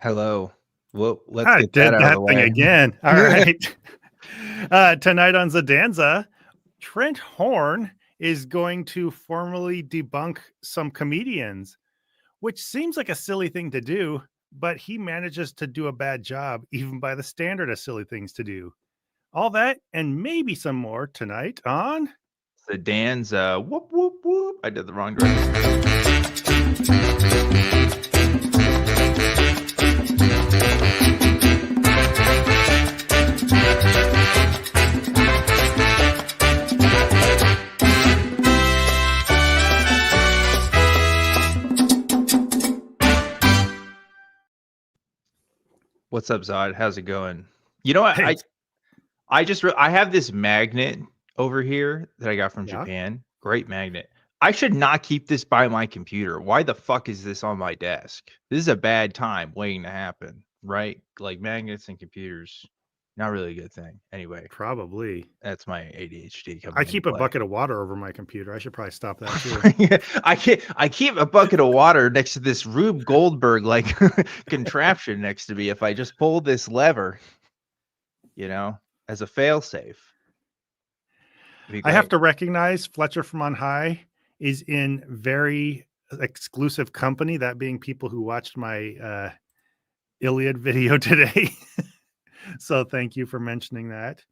Hello. Well, let's I get did that out of that the thing way. again. All right. Tonight on Zadanza, Trent Horn is going to formally debunk some comedians, which seems like a silly thing to do, but he manages to do a bad job, even by the standard of silly things to do. All that and maybe some more tonight on Zadanza. Whoop, whoop, whoop. I did the wrong direction. What's up, Zod? How's it going? You know what? Hey. I have this magnet over here that I got from Japan. Great magnet. I should not keep this by my computer. Why the fuck is this on my desk? This is a bad time waiting to happen, right? Like magnets and computers, not really a good thing. Anyway, Probably. that's my ADHD coming. I keep a bucket of water over my computer. I should probably stop that too. I keep a bucket of water next to this Rube Goldberg like contraption next to me. If I just pull this lever, you know, as a failsafe. I have to recognize Fletcher from on high is in very exclusive company, that being people who watched my Iliad video today. So thank you for mentioning that.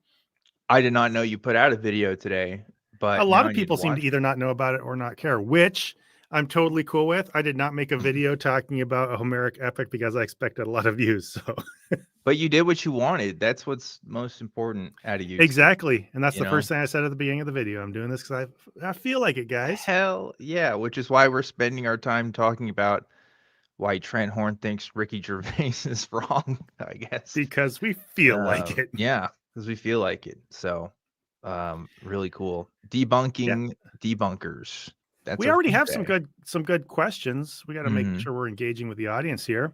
I did not know you put out a video today, but a lot of people seem to either not know about it or not care, which I'm totally cool with. I did not make a video talking about a Homeric epic because I expected a lot of views. So, but you did what you wanted. That's what's most important out of you. Exactly. And that's the first thing I said at the beginning of the video. I'm doing this because I feel like it, guys. Hell yeah. Which is why we're spending our time talking about why Trent Horn thinks Ricky Gervais is wrong, I guess. Because we feel like it. Yeah, because we feel like it. So really cool. Debunking debunkers. We already have some good questions. We got to make sure we're engaging with the audience here.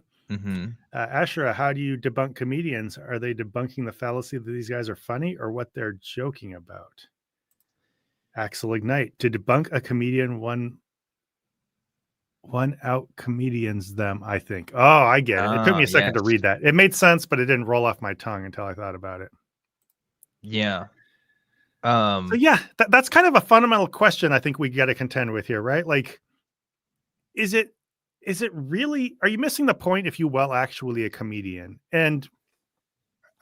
Ashra, how do you debunk comedians? Are they debunking the fallacy that these guys are funny or what they're joking about? Axel Ignite, to debunk a comedian, one out comedians them, I think. Oh, I get it. It took me a second to read that. It made sense, but it didn't roll off my tongue until I thought about it. Yeah. So yeah, that's kind of a fundamental question I think we got to contend with here, right? Like, is it really, are you missing the point if you actually a comedian? And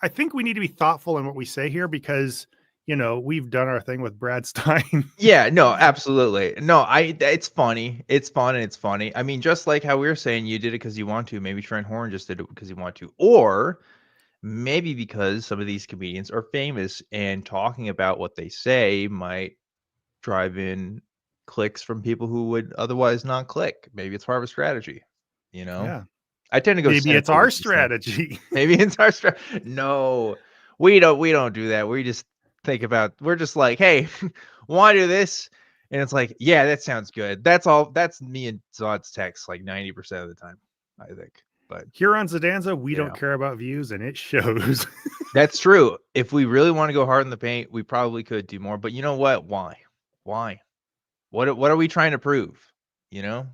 I think we need to be thoughtful in what we say here because, you know, we've done our thing with Brad Stein. Yeah, no, absolutely. No, it's funny. It's fun and it's funny. I mean, just like how we were saying you did it because you want to, maybe Trent Horn just did it because you want to, or maybe because some of these comedians are famous and talking about what they say might drive in clicks from people who would otherwise not click. Maybe it's part of a strategy, you know? Yeah. I tend to go. Maybe it's our strategy. Maybe it's our strategy. No, we don't do that. We just think about, we're just like, hey, want to do this? And it's like, yeah, that sounds good. That's all. That's me and Zod's text like 90% of the time, I think. But here on Zadanza, we don't care about views, and it shows. That's true. If we really want to go hard in the paint, we probably could do more. But you know what? Why? What are we trying to prove? You know,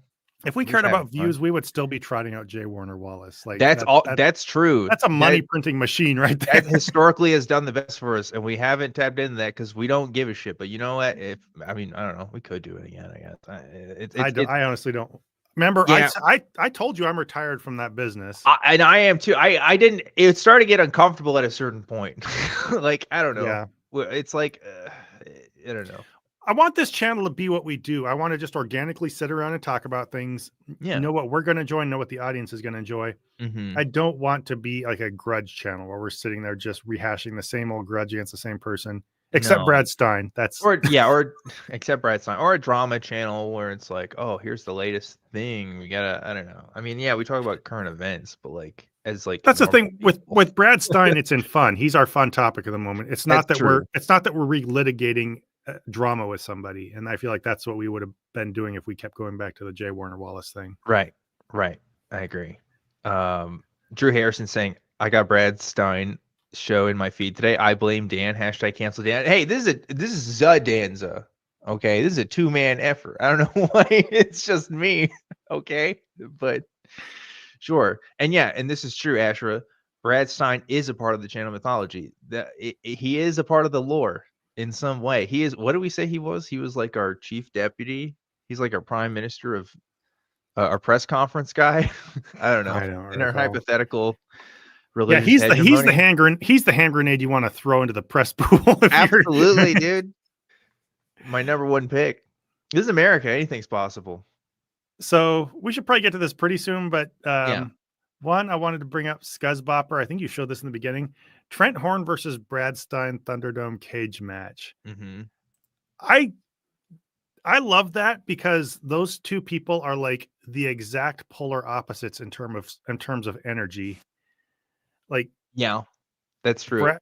if we cared about views, we would still be trotting out J. Warner Wallace. Like that's true. That's a money printing machine right there. That historically has done the best for us, and we haven't tapped into that because we don't give a shit. But you know what? I don't know. We could do it again. I guess. I honestly don't. Remember, I told you I'm retired from that business. And I am too. I didn't. It started to get uncomfortable at a certain point. Like, I don't know. Yeah. It's like, I don't know. I want this channel to be what we do. I want to just organically sit around and talk about things. Yeah. Know what we're going to enjoy, know what the audience is going to enjoy. I don't want to be like a grudge channel where we're sitting there just rehashing the same old grudge against the same person. Except Brad Stein. Or except Brad Stein, or a drama channel where it's like, oh, here's the latest thing. We gotta, I don't know. I mean, yeah, we talk about current events, but like that's the thing with Brad Stein. It's in fun. He's our fun topic at the moment. It's not that we're relitigating drama with somebody, and I feel like that's what we would have been doing if we kept going back to the J. Warner Wallace thing. Right. I agree. Drew Harrison saying, I got Brad Stein show in my feed today. I blame Dan. # cancel Dan. Hey, this is Zadanza. Okay, this is a 2-man effort. I don't know why it's just me. Okay, but Sure. And yeah, and this is true, Ashra. Brad Stein is a part of the channel mythology. He is a part of the lore in some way. He is. What did we say he was? He was like our chief deputy. He's like our prime minister of our press conference guy. I don't know. I don't In our recall. hypothetical Yeah, religious hegemony. he's the hand grenade you want to throw into the press pool. Absolutely, dude. My number one pick. This is America. Anything's possible. So we should probably get to this pretty soon, but Yeah. one, I wanted to bring up Scuzzbopper. I think you showed this in the beginning. Trent Horn versus Brad Stein Thunderdome cage match. Mm-hmm. I love that because those two people are like the exact polar opposites in terms of energy. Like, yeah, that's true.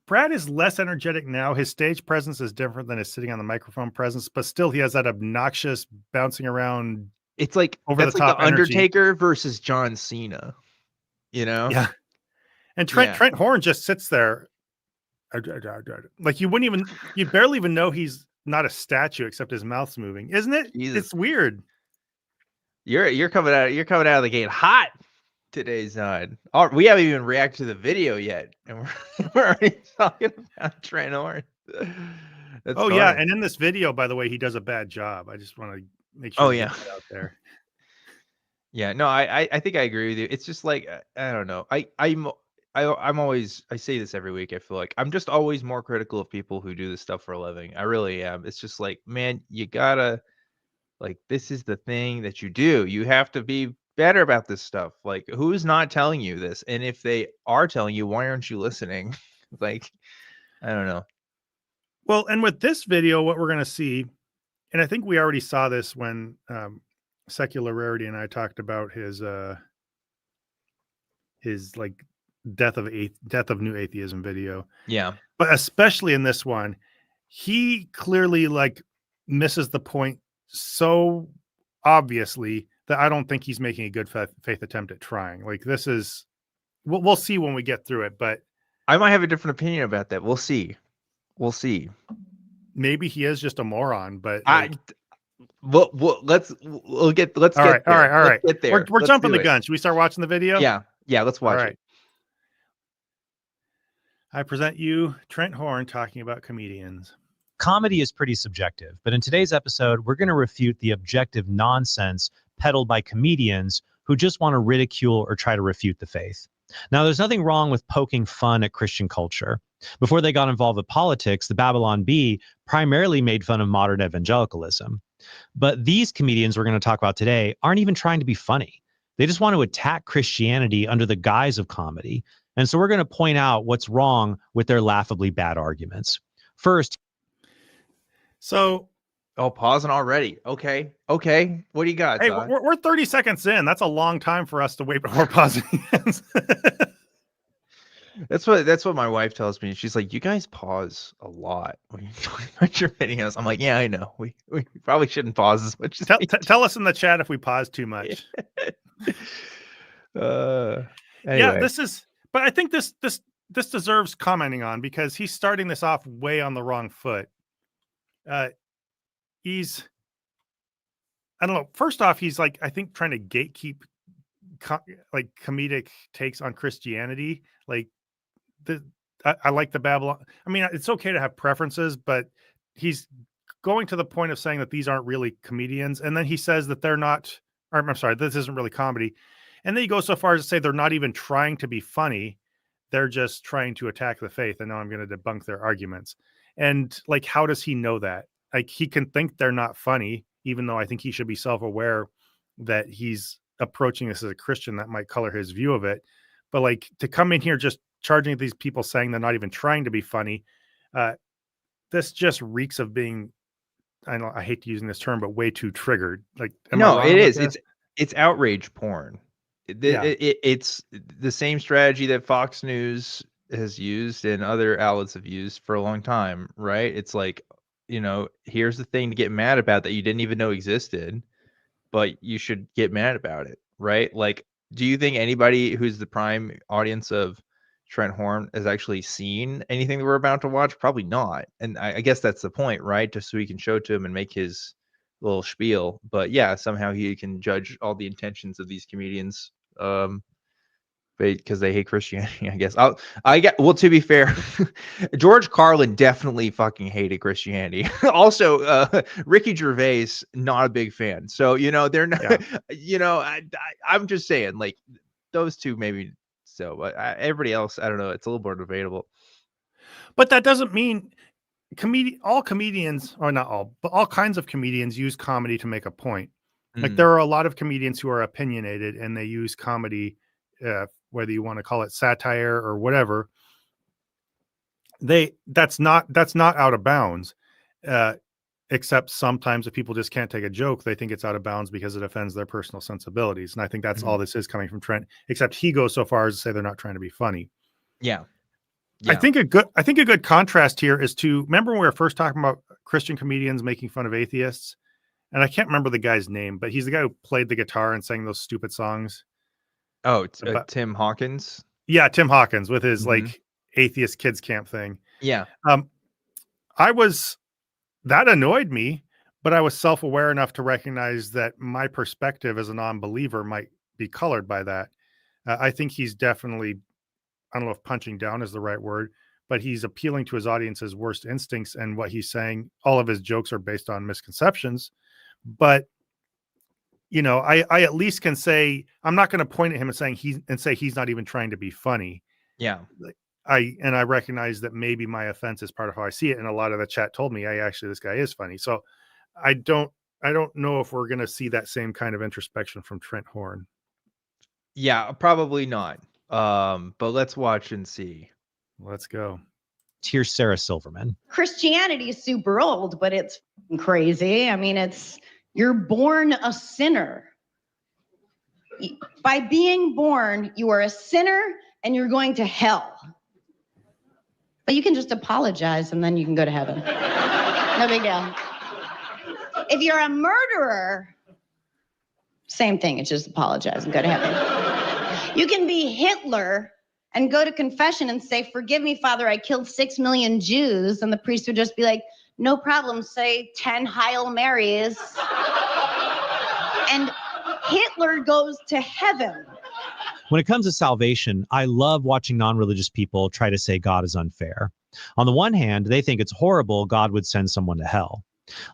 Brad is less energetic now. His stage presence is different than his sitting on the microphone presence, but still he has that obnoxious bouncing around. It's like over that's the like top the Undertaker versus John Cena. You know? Yeah. And Trent Horn just sits there. Like you barely even know he's not a statue except his mouth's moving, isn't it? Jesus. It's weird. You're coming out of the gate hot today, Zod. We haven't even reacted to the video yet, and we're already talking about Trent Horn. That's funny. Yeah, and in this video, by the way, he does a bad job. I just want to make sure get that out there. Yeah, no, I think I agree with you. It's just like I don't know. I'm always, I say this every week. I feel like I'm just always more critical of people who do this stuff for a living. I really am. It's just like, man, you gotta, like, this is the thing that you do. You have to be better about this stuff. Like, who's not telling you this? And if they are telling you, why aren't you listening? Like, I don't know. Well, and with this video, what we're going to see, and I think we already saw this when Secular Rarity and I talked about his like death of new atheism video. Yeah. But especially in this one, he clearly like misses the point so obviously that I don't think he's making a good faith attempt at trying. Like this is, we'll see when we get through it, but I might have a different opinion about that. We'll see. Maybe he is just a moron, but let's get there. All right. Get there. We're jumping the gun. Should we start watching the video? Yeah. Let's watch it. I present you Trent Horn talking about comedians. Comedy is pretty subjective, but in today's episode, we're going to refute the objective nonsense peddled by comedians who just want to ridicule or try to refute the faith. Now, there's nothing wrong with poking fun at Christian culture. Before they got involved with politics, the Babylon Bee primarily made fun of modern evangelicalism. But these comedians we're going to talk about today aren't even trying to be funny. They just want to attack Christianity under the guise of comedy. And so we're going to point out what's wrong with their laughably bad arguments. First. So. Oh, pausing already. Okay. What do you got? Hey, we're 30 seconds in. That's a long time for us to wait before pausing. That's what my wife tells me. She's like, you guys pause a lot when you're talking about your videos. I'm like, yeah, I know. We probably shouldn't pause as much. Tell us in the chat if we pause too much. Anyway. Yeah, but I think this deserves commenting on because he's starting this off way on the wrong foot. He's, I don't know. First off, he's like, I think trying to gatekeep like comedic takes on Christianity. Like I like the Babylon. I mean, it's okay to have preferences, but he's going to the point of saying that these aren't really comedians. And then he says that they're not, or I'm sorry, this isn't really comedy. And then he goes so far as to say they're not even trying to be funny. They're just trying to attack the faith. And now I'm going to debunk their arguments. And like, how does he know that? Like he can think they're not funny, even though I think he should be self-aware that he's approaching this as a Christian that might color his view of it. But like to come in here just charging these people saying they're not even trying to be funny, this just reeks of being, I hate using this term, but way too triggered. Like no, it is. It's outrage porn. It's the same strategy that Fox News has used and other outlets have used for a long time, right? It's like, here's the thing to get mad about that you didn't even know existed, but you should get mad about it, right? Like, do you think anybody who's the prime audience of Trent Horn has actually seen anything that we're about to watch? Probably not. And I guess that's the point, right? Just so he can show it to him and make his little spiel. But yeah, somehow he can judge all the intentions of these comedians because they hate Christianity, I guess. Well, to be fair, George Carlin definitely fucking hated Christianity. Also, Ricky Gervais, not a big fan. So, they're not, I'm just saying, like, those two maybe so, but everybody else, I don't know. It's a little more debatable. But that doesn't mean all comedians, or not all, but all kinds of comedians use comedy to make a point. Like there are a lot of comedians who are opinionated and they use comedy, whether you want to call it satire or whatever. That's not out of bounds. Except sometimes if people just can't take a joke, they think it's out of bounds because it offends their personal sensibilities. And I think that's all this is coming from Trent, except he goes so far as to say they're not trying to be funny. Yeah. I think a good contrast here is to remember when we were first talking about Christian comedians making fun of atheists. And I can't remember the guy's name, but he's the guy who played the guitar and sang those stupid songs. Oh, Tim Hawkins. Yeah. Tim Hawkins with his like atheist kids camp thing. Yeah. That annoyed me, but I was self-aware enough to recognize that my perspective as a non-believer might be colored by that. I think he's definitely, I don't know if punching down is the right word, but he's appealing to his audience's worst instincts, and what he's saying, all of his jokes are based on misconceptions. But, I at least can say, I'm not going to point at him and say he's not even trying to be funny. Yeah. I recognize that maybe my offense is part of how I see it. And a lot of the chat told me, actually, this guy is funny. So I don't know if we're going to see that same kind of introspection from Trent Horn. Yeah, probably not. But let's watch and see. Let's go. Here's Sarah Silverman. Christianity is super old, but it's crazy. I mean, you're born a sinner. By being born, you are a sinner and you're going to hell. But you can just apologize and then you can go to heaven. No big deal. If you're a murderer, same thing. It's just apologize and go to heaven. You can be Hitler and go to confession and say, "Forgive me, Father, I killed 6 million Jews." And the priest would just be like, "No problem, say 10 Hail Marys." And Hitler goes to heaven. When it comes to salvation, I love watching non-religious people try to say God is unfair. On the one hand, they think it's horrible God would send someone to hell.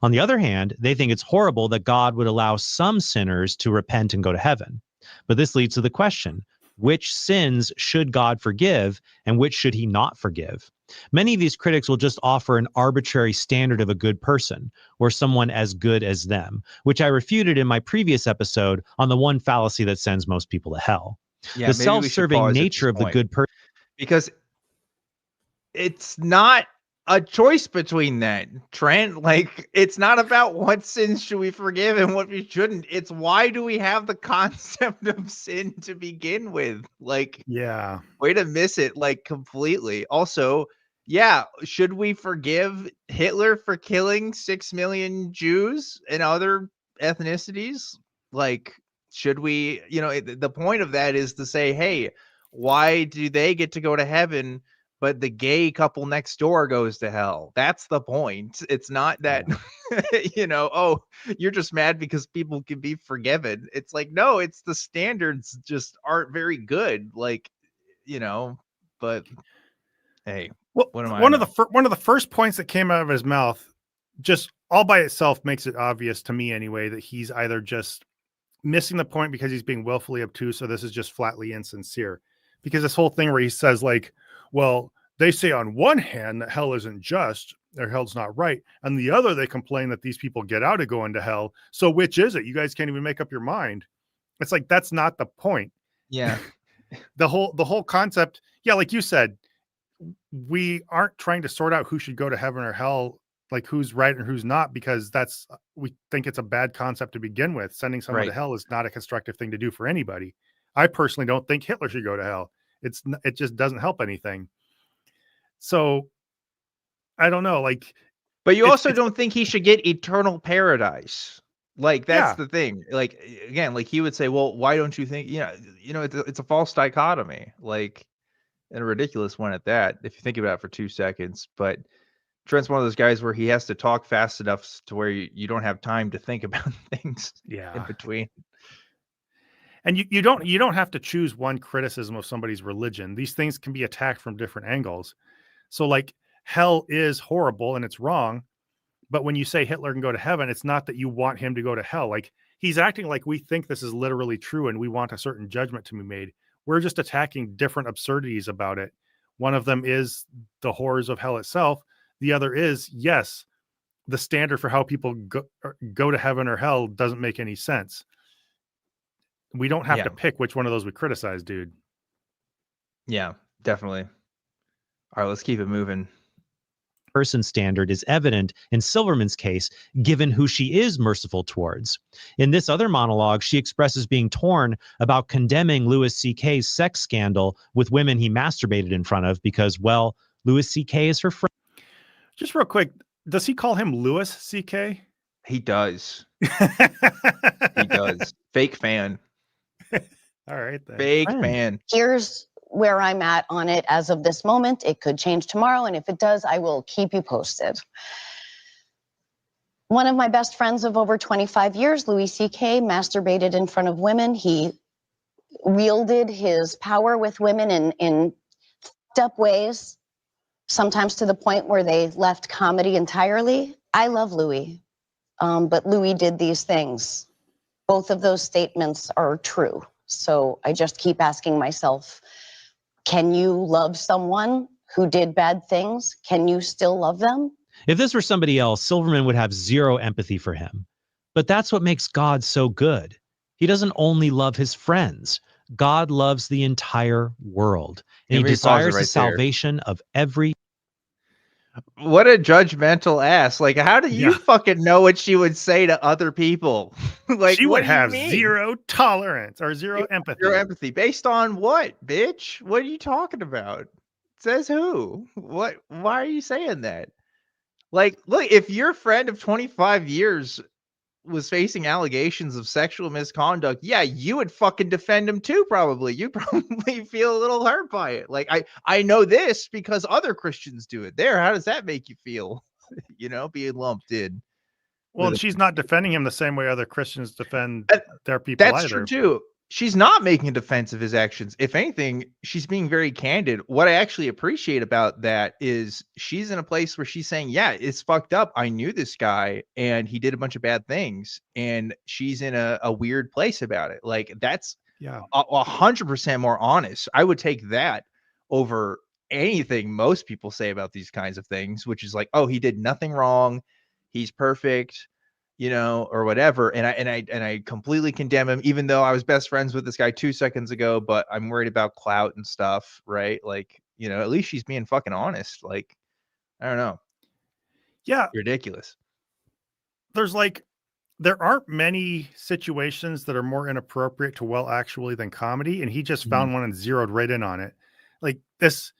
On the other hand, they think it's horrible that God would allow some sinners to repent and go to heaven. But this leads to the question, which sins should God forgive and which should he not forgive? Many of these critics will just offer an arbitrary standard of a good person or someone as good as them, which I refuted in my previous episode on the one fallacy that sends most people to hell. Yeah, the self-serving nature of the good person. Because it's not a choice between that, Trent. Like, it's not about what sins should we forgive and what we shouldn't. It's why do we have the concept of sin to begin with? Like, yeah, way to miss it, like, completely. Also, yeah, should we forgive Hitler for killing 6 million Jews and other ethnicities? Like, should we, the point of that is to say, hey, why do they get to go to heaven, but the gay couple next door goes to hell? That's the point. It's not that, oh, you're just mad because people can be forgiven. It's like, no, it's the standards just aren't very good. Like, but hey, well, what am I? One of the first points that came out of his mouth, just all by itself, makes it obvious to me anyway that he's either just missing the point because he's being willfully obtuse, or this is just flatly insincere. Because this whole thing where he says, like, well, they say on one hand that hell isn't just, or hell's not right, and the other they complain that these people get out of going to hell. So which is it? You guys can't even make up your mind. It's like, that's not the point. Yeah. the whole concept, yeah, like you said, we aren't trying to sort out who should go to heaven or hell, like who's right and who's not, because we think it's a bad concept to begin with. Sending someone to hell is not a constructive thing to do for anybody. I personally don't think Hitler should go to hell. It just doesn't help anything. So I don't know, like, but you also don't think he should get eternal paradise. Like, that's the thing. Like, again, like he would say, well, why don't you think, it's a false dichotomy, like, and a ridiculous one at that, if you think about it for 2 seconds. But Trent's one of those guys where he has to talk fast enough to where you don't have time to think about things in between. And you don't have to choose one criticism of somebody's religion. These things can be attacked from different angles. So like hell is horrible and it's wrong, but when you say Hitler can go to heaven, it's not that you want him to go to hell. Like he's acting like we think this is literally true and we want a certain judgment to be made. We're just attacking different absurdities about it. One of them is the horrors of hell itself. The other is, yes, the standard for how people go to heaven or hell doesn't make any sense. We don't have to pick which one of those we criticize, dude. Yeah, definitely. All right, let's keep it moving. Person standard is evident in Silverman's case, given who she is merciful towards. In this other monologue, she expresses being torn about condemning Louis C.K.'s sex scandal with women he masturbated in front of because, well, Louis C.K. is her friend. Just real quick, does he call him Louis C.K.? He does. He does. Fake fan. All right, then. Fake fan. Here's where I'm at on it as of this moment. It could change tomorrow, and if it does, I will keep you posted. One of my best friends of over 25 years, Louis C.K., masturbated in front of women. He wielded his power with women in fucked up ways, sometimes to the point where they left comedy entirely. I love Louis, but Louis did these things. Both of those statements are true. So I just keep asking myself, can you love someone who did bad things? Can you still love them? If this were somebody else, Silverman would have zero empathy for him. But that's what makes God so good. He doesn't only love his friends. God loves the entire world. And he desires the salvation of every. What a judgmental ass. Like, how do you fucking know what she would say to other people? Like, she would have zero tolerance or zero empathy. Zero empathy. Based on what, bitch? What are you talking about? Says who? What? Why are you saying that? Like, look, if your friend of 25 years was facing allegations of sexual misconduct, yeah, you would fucking defend him too, probably. You'd probably feel a little hurt by it. Like, I know this because other Christians do it. How does that make you feel? You know, being lumped in. Well, she's not defending him the same way other Christians defend their people That's either. true too. She's not making a defense of his actions. If anything, she's being very candid. What I actually appreciate about that is she's in a place where she's saying, yeah, it's fucked up. I knew this guy and he did a bunch of bad things. And she's in a weird place about it. Like, that's 100% more honest. I would take that over anything most people say about these kinds of things, which is like, oh, he did nothing wrong. He's perfect. You know, or whatever. And I completely condemn him, even though I was best friends with this guy 2 seconds ago, but I'm worried about clout and stuff. Right. Like, you know, at least she's being fucking honest. Like, I don't know. Yeah. Ridiculous. There aren't many situations that are more inappropriate to Well Actually than comedy. And he just found one and zeroed right in on it. Like this,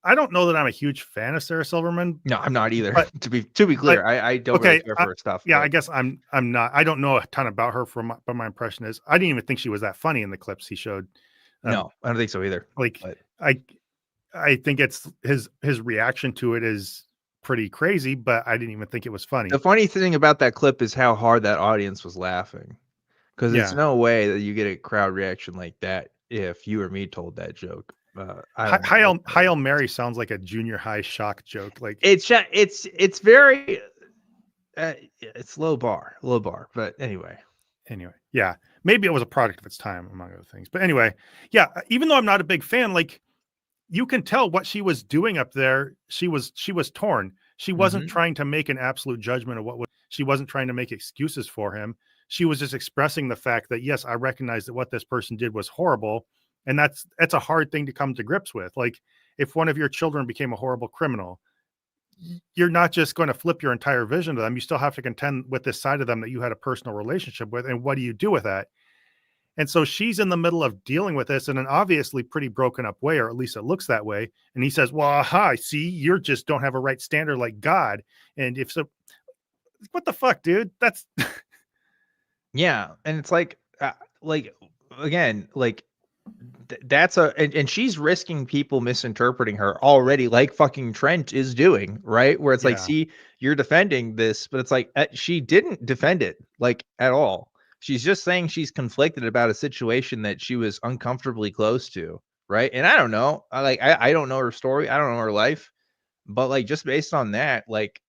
I don't know that I'm a huge fan of Sarah Silverman. No, I'm not either. But, to be clear, I don't really care for her stuff. Yeah, but I guess I'm not. I don't know a ton about her. But my impression is, I didn't even think she was that funny in the clips he showed. No, I don't think so either. Like, I think it's his reaction to it is pretty crazy, but I didn't even think it was funny. The funny thing about that clip is how hard that audience was laughing, because there's no way that you get a crowd reaction like that if you or me told that joke. Hail Mary sounds like a junior high shock joke. Like it's very it's low bar, but anyway, yeah, maybe it was a product of its time, among other things. But anyway, yeah, even though I'm not a big fan, like, you can tell what she was doing up there. She was torn. She wasn't trying to make an absolute judgment of she wasn't trying to make excuses for him. She was just expressing the fact that, yes, I recognize that what this person did was horrible. And that's a hard thing to come to grips with. Like, if one of your children became a horrible criminal, you're not just going to flip your entire vision to them. You still have to contend with this side of them that you had a personal relationship with. And what do you do with that? And so she's in the middle of dealing with this in an obviously pretty broken up way, or at least it looks that way. And he says, well, aha, see, you just don't have a right standard like God. And if so, what the fuck, dude? That's yeah. And it's like again, like, that's and she's risking people misinterpreting her already, like fucking Trent is doing, right? Where it's like, see, you're defending this, but it's like, she didn't defend it like at all. She's just saying she's conflicted about a situation that she was uncomfortably close to, right? And I don't know. I don't know her story. I don't know her life. But like just based on that, like,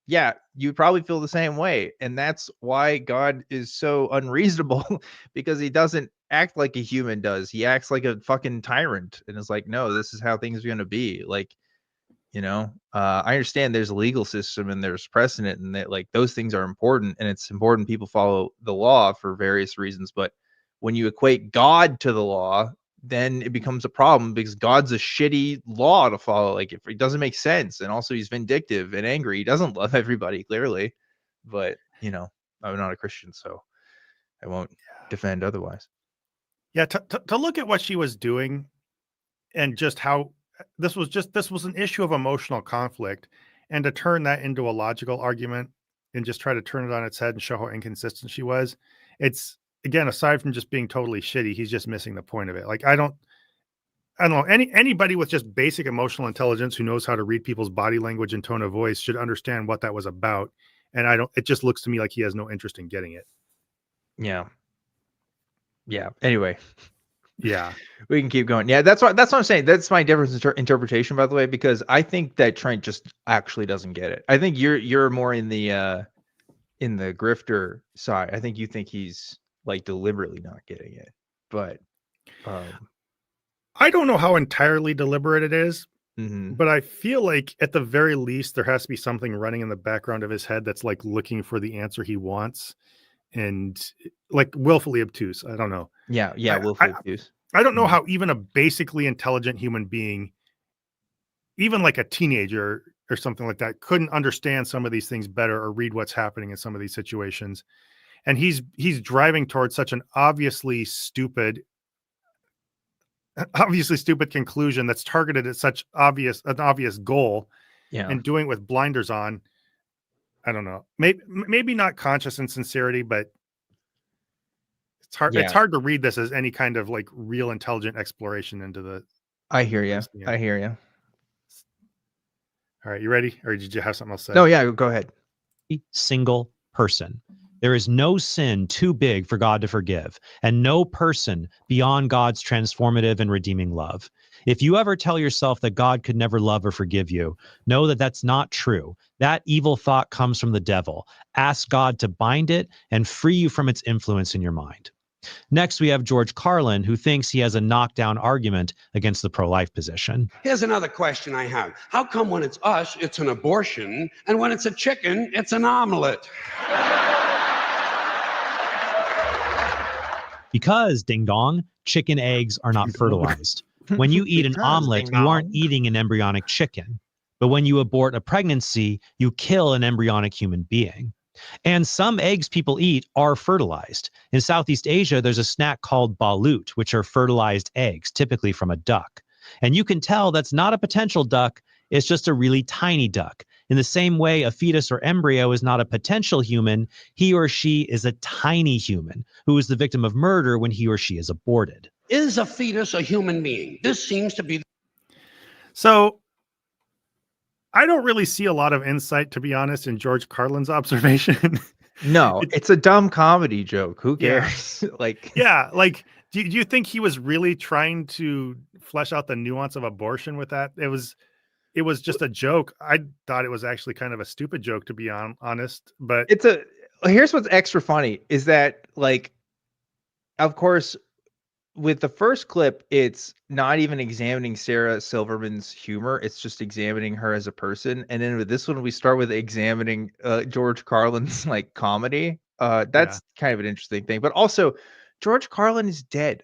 yeah, you probably feel the same way. And that's why God is so unreasonable because he doesn't act like a human does. He acts like a fucking tyrant and is like, no, this is how things are gonna be. Like, I understand there's a legal system and there's precedent and that like those things are important and it's important people follow the law for various reasons. But when you equate God to the law, then it becomes a problem because God's a shitty law to follow. Like if it doesn't make sense. And also he's vindictive and angry. He doesn't love everybody clearly, but I'm not a Christian, so I won't defend otherwise. Yeah. To look at what she was doing and just how this was an issue of emotional conflict, and to turn that into a logical argument and just try to turn it on its head and show how inconsistent she was. It's, again, aside from just being totally shitty, he's just missing the point of it. Like, I don't know, anybody with just basic emotional intelligence who knows how to read people's body language and tone of voice should understand what that was about. And it just looks to me like he has no interest in getting it. Yeah. Anyway. Yeah. We can keep going. Yeah, that's what I'm saying. That's my difference in interpretation, by the way, because I think that Trent just actually doesn't get it. I think you're more in the grifter side. I think you think he's like deliberately not getting it. But I don't know how entirely deliberate it is, mhm. but I feel like at the very least there has to be something running in the background of his head that's like looking for the answer he wants and like willfully obtuse. I don't know. Yeah, willfully obtuse. I don't know how even a basically intelligent human being, even like a teenager or something like that, couldn't understand some of these things better or read what's happening in some of these situations. And he's driving towards such an obviously stupid conclusion that's targeted at such an obvious goal, and doing it with blinders on. I don't know. Maybe not conscious insincerity, but it's hard. Yeah. It's hard to read this as any kind of like real intelligent exploration into the. I hear you. I hear you. All right, you ready? Or did you have something else to say? No, yeah, go ahead. Single person. There is no sin too big for God to forgive, and no person beyond God's transformative and redeeming love. If you ever tell yourself that God could never love or forgive you, know that that's not true. That evil thought comes from the devil. Ask God to bind it and free you from its influence in your mind. Next, we have George Carlin, who thinks he has a knockdown argument against the pro-life position. Here's another question I have. How come when it's us, it's an abortion, and when it's a chicken, it's an omelet? Because, ding dong, chicken eggs are not fertilized. When you eat an omelet, you aren't eating an embryonic chicken. But when you abort a pregnancy, you kill an embryonic human being. And some eggs people eat are fertilized. In Southeast Asia, there's a snack called balut, which are fertilized eggs, typically from a duck. And you can tell that's not a potential duck, it's just a really tiny duck. In the same way, a fetus or embryo is not a potential human, he or she is a tiny human who is the victim of murder when he or she is aborted. Is a fetus a human being? This seems to be... So, I don't really see a lot of insight, to be honest, in George Carlin's observation. No, it's a dumb comedy joke. Who cares? Do you think he was really trying to flesh out the nuance of abortion with that? It was just a joke. I thought it was actually kind of a stupid joke, to be honest. But here's what's extra funny is that, like, of course, with the first clip, it's not even examining Sarah Silverman's humor. It's just examining her as a person. And then with this one, we start with examining George Carlin's like comedy. That's kind of an interesting thing. But also, George Carlin is dead.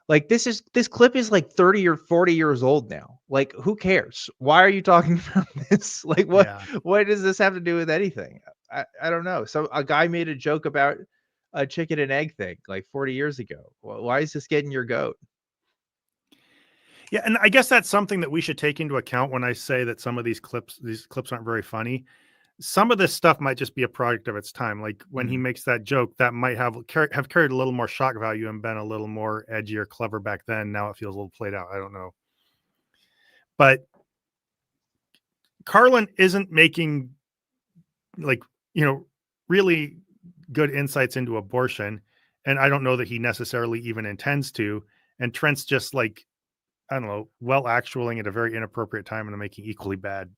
Like this clip is like 30 or 40 years old now. Like, who cares? Why are you talking about this? Like, what does this have to do with anything? I don't know. So a guy made a joke about a chicken and egg thing like 40 years ago. Well, why is this getting your goat? Yeah, and I guess that's something that we should take into account when I say that some of these clips aren't very funny. Some of this stuff might just be a product of its time. Like when he makes that joke, that might have carried a little more shock value and been a little more edgy or clever back then. Now it feels a little played out. I don't know. But Carlin isn't making really good insights into abortion. And I don't know that he necessarily even intends to. And Trent's just like, I don't know, well actualing at a very inappropriate time and making equally bad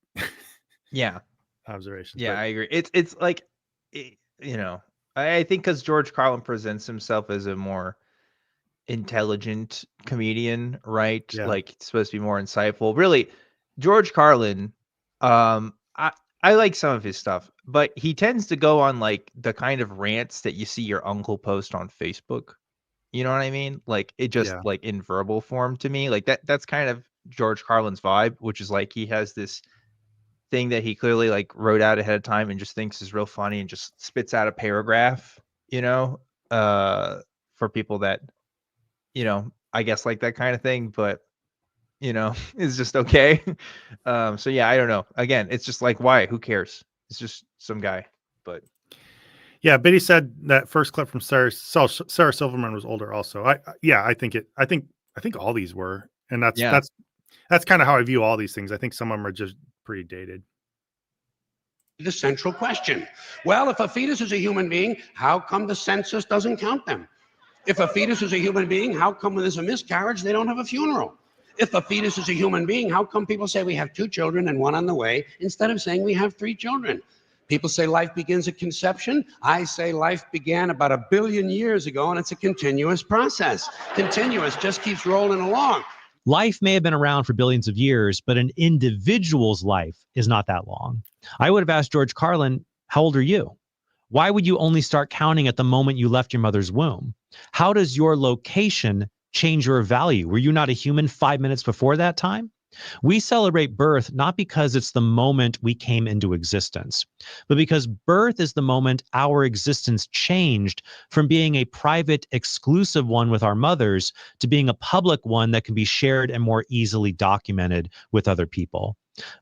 Yeah. observations. Yeah, But I agree. It's like, you know, I think because George Carlin presents himself as a more intelligent comedian, right? yeah, Like it's supposed to be more insightful. Really, George Carlin, I like some of his stuff, but he tends to go on like the kind of rants that you see your uncle post on Facebook. You know what I mean? Like it just yeah. like in verbal form to me. Like that's kind of George Carlin's vibe, which is like he has this thing that he clearly like wrote out ahead of time and just thinks is real funny and just spits out a paragraph, you know, for people that, I guess like that kind of thing, but is just okay. So yeah, I don't know. Again, it's just like why? Who cares? It's just some guy. But Yeah, Biddy said that first clip from Sarah Silverman was older. Also, I think I think all these were, and yeah. that's kind of how I view all these things. I think some of them are just pretty dated. The central question. Well, if a fetus is a human being, how come the census doesn't count them? If a fetus is a human being, how come when there's a miscarriage, they don't have a funeral? If a fetus is a human being, how come people say we have 2 children and 1 on the way instead of saying we have 3 children? People say life begins at conception. I say life began about 1 billion years ago, and it's a continuous process. Continuous, just keeps rolling along. Life may have been around for billions of years, but an individual's life is not that long. I would have asked George Carlin, how old are you? Why would you only start counting at the moment you left your mother's womb? How does your location change your value? Were you not a human 5 minutes before that time? We celebrate birth not because it's the moment we came into existence, but because birth is the moment our existence changed from being a private, exclusive one with our mothers to being a public one that can be shared and more easily documented with other people.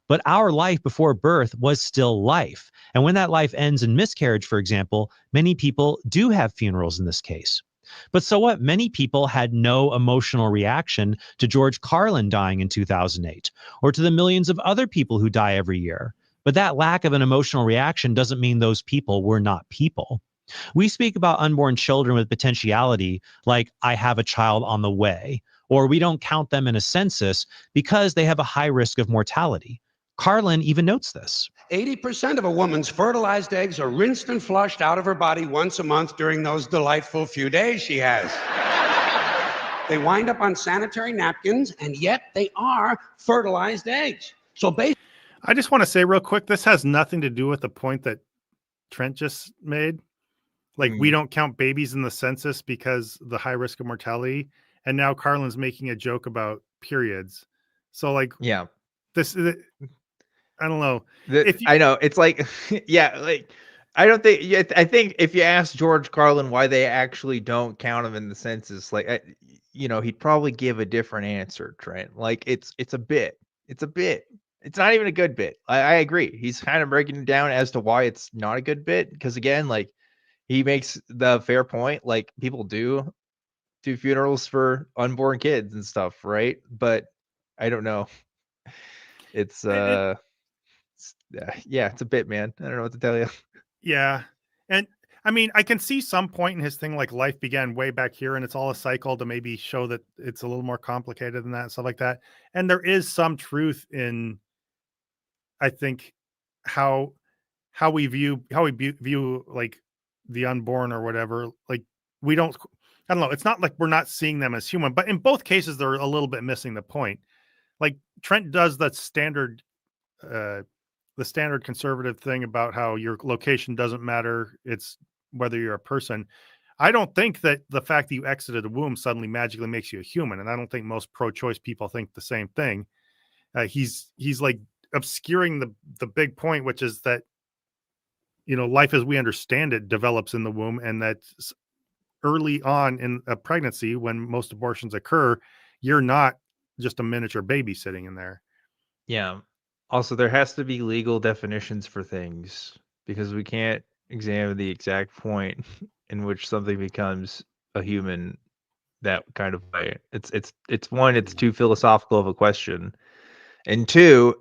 But our life before birth was still life. And when that life ends in miscarriage, for example, many people do have funerals in this case. But so what? Many people had no emotional reaction to George Carlin dying in 2008 or to the millions of other people who die every year. But that lack of an emotional reaction doesn't mean those people were not people. We speak about unborn children with potentiality like I have a child on the way, or we don't count them in a census because they have a high risk of mortality. Carlin even notes this. 80% of a woman's fertilized eggs are rinsed and flushed out of her body once a month during those delightful few days she has. They wind up on sanitary napkins, and yet they are fertilized eggs. So basically, I just want to say real quick, this has nothing to do with the point that Trent just made. Like, we don't count babies in the census because the high risk of mortality. And now Carlin's making a joke about periods. So like, Yeah. this, I don't know. I know it's like, yeah, like I don't think. Yeah, I think if you ask George Carlin why they actually don't count him in the census, like, he'd probably give a different answer, Trent. Like it's a bit. It's a bit. It's not even a good bit. I agree. He's kind of breaking it down as to why it's not a good bit because again, like he makes the fair point. Like people do funerals for unborn kids and stuff, right? But I don't know. It's yeah, it's a bit, man. I don't know what to tell you. Yeah. And I mean, I can see some point in his thing like life began way back here and it's all a cycle to maybe show that it's a little more complicated than that and stuff like that. And there is some truth in, I think, how we view like the unborn or whatever. Like we don't, I don't know. It's not like we're not seeing them as human, but in both cases, they're a little bit missing the point. Like Trent does the standard conservative thing about how your location doesn't matter. It's whether you're a person. I don't think that the fact that you exited a womb suddenly magically makes you a human. And I don't think most pro-choice people think the same thing. He's like obscuring the big point, which is that, life as we understand it develops in the womb, and that early on in a pregnancy, when most abortions occur, you're not just a miniature baby sitting in there. Yeah. Also, there has to be legal definitions for things because we can't examine the exact point in which something becomes a human that kind of way. It's one, it's too philosophical of a question. And two,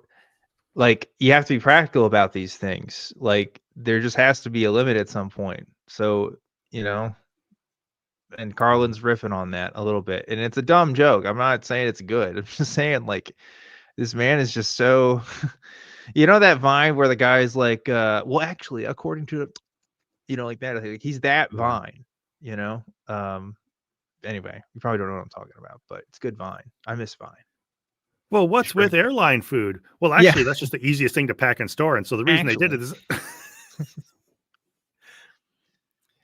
like you have to be practical about these things. Like there just has to be a limit at some point. So, And Carlin's riffing on that a little bit, and it's a dumb joke. I'm not saying it's good. I'm just saying, like, this man is just so you know that Vine where the guy's like, well, actually, according to like that, like, he's that Vine, you know? Anyway, you probably don't know what I'm talking about, but it's good Vine. I miss Vine. Well, what's with airline food? Well, actually, that's just the easiest thing to pack and store. And so the reason they did it is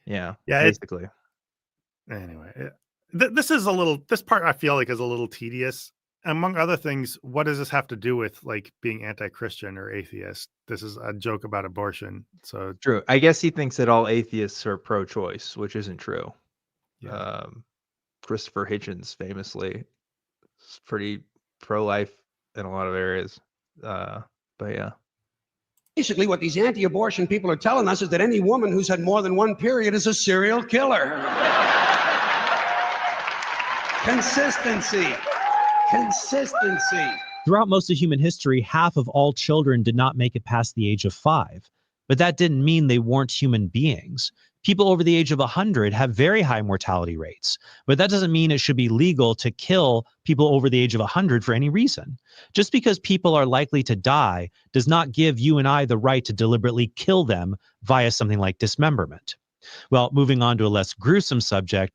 yeah, basically. Anyway, this part I feel like is a little tedious. Among other things, what does this have to do with like being anti-Christian or atheist? This is a joke about abortion. So true. I guess he thinks that all atheists are pro-choice, which isn't true. Yeah. Christopher Hitchens famously is pretty pro-life in a lot of areas. But yeah. Basically, what these anti-abortion people are telling us is that any woman who's had more than one period is a serial killer. Consistency. Throughout most of human history, half of all children did not make it past the age of 5. But that didn't mean they weren't human beings. People over the age of 100 have very high mortality rates, but that doesn't mean it should be legal to kill people over the age of 100 for any reason. Just because people are likely to die does not give you and I the right to deliberately kill them via something like dismemberment. Well, moving on to a less gruesome subject.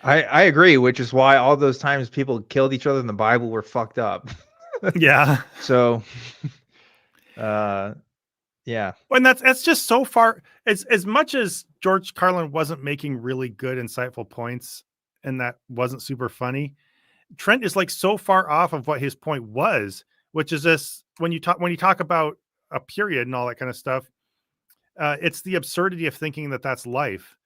I agree, which is why all those times people killed each other in the Bible were fucked up. Yeah. So, yeah. And that's just so far. As much as George Carlin wasn't making really good, insightful points, and that wasn't super funny, Trent is like so far off of what his point was, which is this: when you talk about a period and all that kind of stuff, it's the absurdity of thinking that that's life.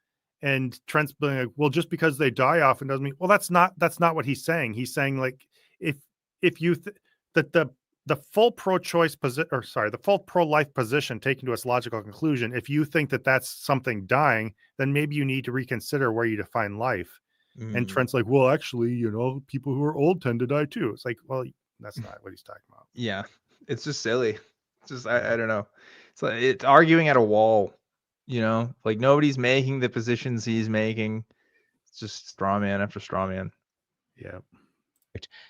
And Trent's being like, well, just because they die often doesn't mean. Well, that's not what he's saying. He's saying like if you that the full pro-choice position, or sorry, the full pro-life position taken to its logical conclusion, if you think that that's something dying, then maybe you need to reconsider where you define life. And Trent's like, well, actually, people who are old tend to die too. It's like, well, that's not what he's talking about. Yeah, it's just silly. It's just I don't know. It's like it's arguing at a wall. Like nobody's making the positions he's making. It's just straw man after straw man. Yeah.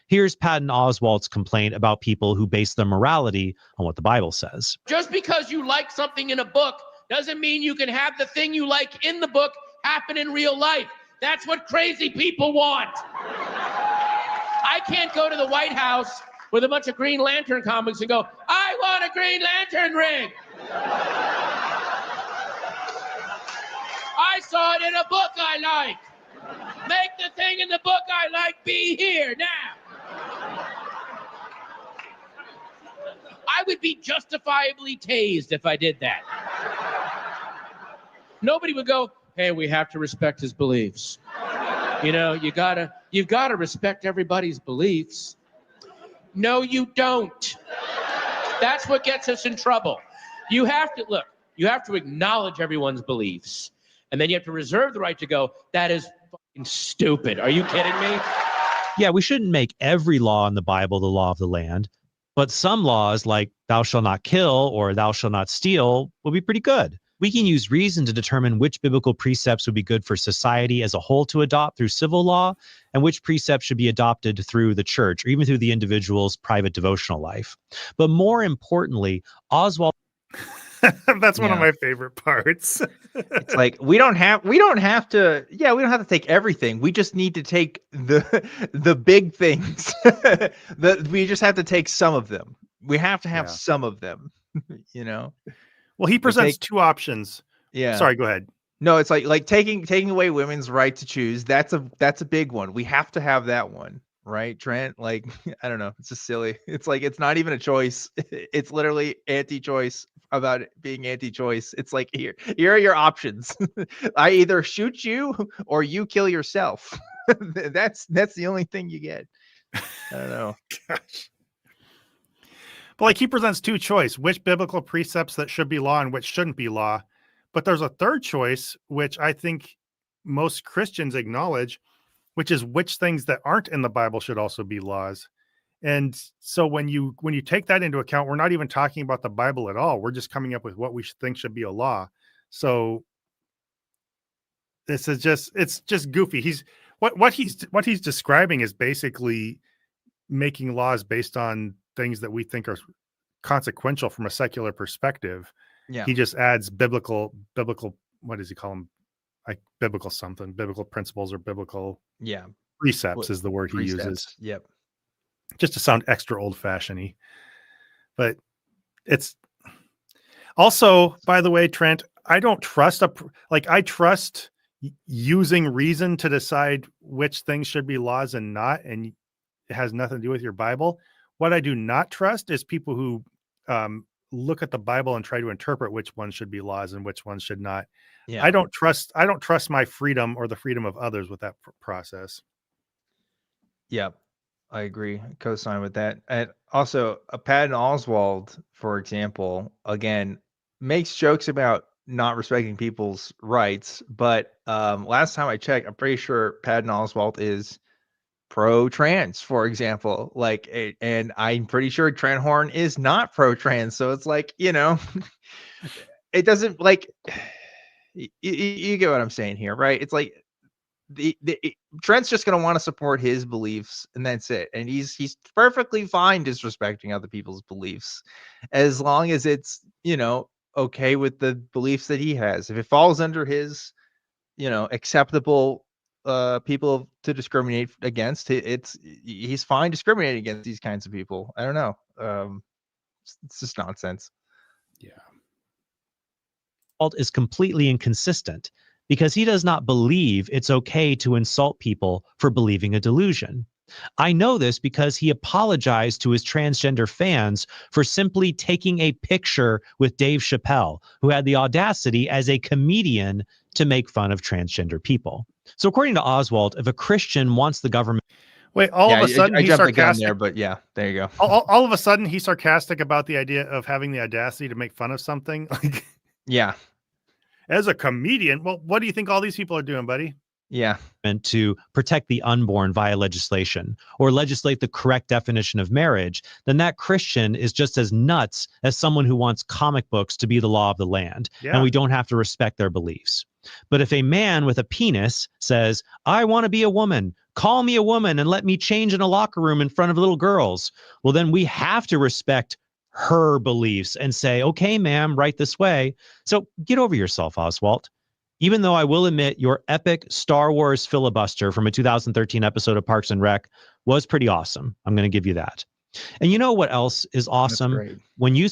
Here's Patton Oswalt's complaint about people who base their morality on what the Bible says. Just because you like something in a book doesn't mean you can have the thing you like in the book happen in real life. That's what crazy people want. I can't go to the White House with a bunch of Green Lantern comics and go, I want a Green Lantern ring. I saw it in a book I like. Make the thing in the book I like be here now. I would be justifiably tased if I did that. Nobody would go, hey, we have to respect his beliefs. You've got to respect everybody's beliefs. No, you don't. That's what gets us in trouble. You have to acknowledge everyone's beliefs. And then you have to reserve the right to go, that is fucking stupid. Are you kidding me? Yeah, we shouldn't make every law in the Bible the law of the land, but some laws like thou shalt not kill or thou shalt not steal will be pretty good. We can use reason to determine which biblical precepts would be good for society as a whole to adopt through civil law and which precepts should be adopted through the church or even through the individual's private devotional life. But more importantly, Oswald... That's one of my favorite parts. It's like we don't have to take everything. We just need to take the big things. We just have to take some of them. We have to have some of them, Well, he presents two options. Yeah. Sorry, go ahead. No, it's like taking away women's right to choose. That's a big one. We have to have that one, right, Trent? Like, I don't know. It's just silly. It's like it's not even a choice. It's literally anti-choice about it being anti-choice. It's like here are your options. I either shoot you or you kill yourself. That's the only thing you get. I don't know. Gosh. But like he presents two choices, which biblical precepts that should be law and which shouldn't be law. But there's a third choice, which I think most Christians acknowledge, which is which things that aren't in the Bible should also be laws. And so when you take that into account, we're not even talking about the Bible at all. We're just coming up with what we think should be a law. So This is just, it's just goofy. He's what he's describing is basically making laws based on things that we think are consequential from a secular perspective. Yeah. He just adds biblical, what does he call them? Like biblical something, biblical principles or biblical Yeah. precepts is the word he uses. Precepts. Yep. Just to sound extra old-fashioned-y. But it's also, by the way, Trent, I don't trust I trust using reason to decide which things should be laws and not, and it has nothing to do with your Bible. What I do not trust is people who look at the Bible and try to interpret which ones should be laws and which ones should not. Yeah. I don't trust my freedom or the freedom of others with that process. Yep. I agree. Co-sign with that. And also, Patton Oswalt, for example, again, makes jokes about not respecting people's rights. But last time I checked, I'm pretty sure Patton Oswalt is pro-trans, for example. And I'm pretty sure Trent Horn is not pro-trans. So it's like, it doesn't you get what I'm saying here, right? It's like Trent's just going to want to support his beliefs, and that's it. And he's perfectly fine disrespecting other people's beliefs, as long as it's okay with the beliefs that he has. If it falls under his acceptable people to discriminate against, he's fine discriminating against these kinds of people. I don't know. It's just nonsense. Yeah. Is completely inconsistent because he does not believe it's okay to insult people for believing a delusion. I know this because he apologized to his transgender fans for simply taking a picture with Dave Chappelle, who had the audacity as a comedian to make fun of transgender people. So according to Oswald, if a Christian wants the government... Wait, all of a sudden I he's jumped the gun sarcastic there, but yeah, there you go. All of a sudden he's sarcastic about the idea of having the audacity to make fun of something. Yeah. As a comedian, well, what do you think all these people are doing, buddy? Yeah. To protect the unborn via legislation or legislate the correct definition of marriage, then that Christian is just as nuts as someone who wants comic books to be the law of the land, and we don't have to respect their beliefs. But if a man with a penis says, I want to be a woman, call me a woman and let me change in a locker room in front of little girls, well, then we have to respect her beliefs and say, okay, ma'am, right this way. So get over yourself, Oswald. Even though I will admit your epic Star Wars filibuster from a 2013 episode of Parks and Rec was pretty awesome. I'm going to give you that. And you know what else is awesome? When you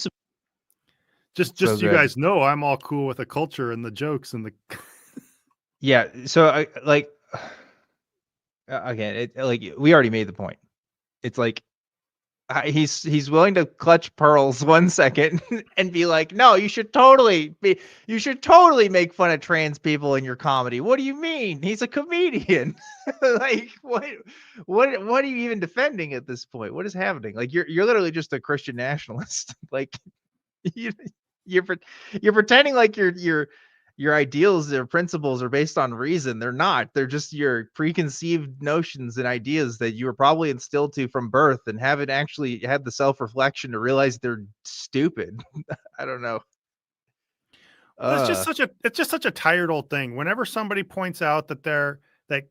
just so you guys know, I'm all cool with the culture and the jokes and the yeah. So I again, we already made the point. It's like he's willing to clutch pearls 1 second and be like, no, you should totally make fun of trans people in your comedy. What do you mean? He's a comedian. Like what are you even defending at this point? What is happening? Like you're literally just a Christian nationalist. Like you're pretending like your ideals or principles are based on reason. They're not. They're just your preconceived notions and ideas that you were probably instilled to from birth and haven't actually had the self-reflection to realize they're stupid. I don't know. Well, it's just such a tired old thing. Whenever somebody points out that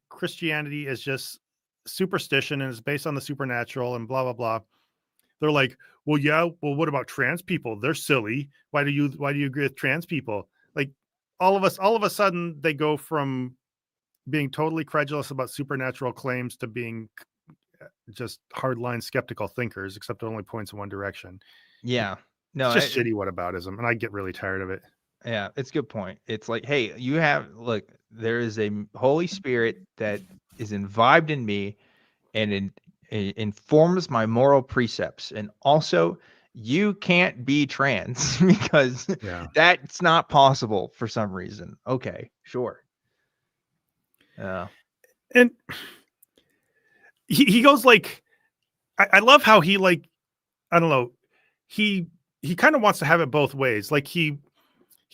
Christianity is just superstition and is based on the supernatural and blah blah blah, they're like, well, yeah, well, what about trans people? They're silly. Why do you agree with trans people? Like all of a sudden they go from being totally credulous about supernatural claims to being just hardline skeptical thinkers, except it only points in one direction. Yeah. No, it's just shitty whataboutism, and I get really tired of it. Yeah, it's a good point. It's like, hey, there is a Holy Spirit that is imbibed in me and it informs my moral precepts. And also, you can't be trans because that's not possible for some reason. Okay, sure. And he goes like, I love how he I don't know, he kind of wants to have it both ways. Like he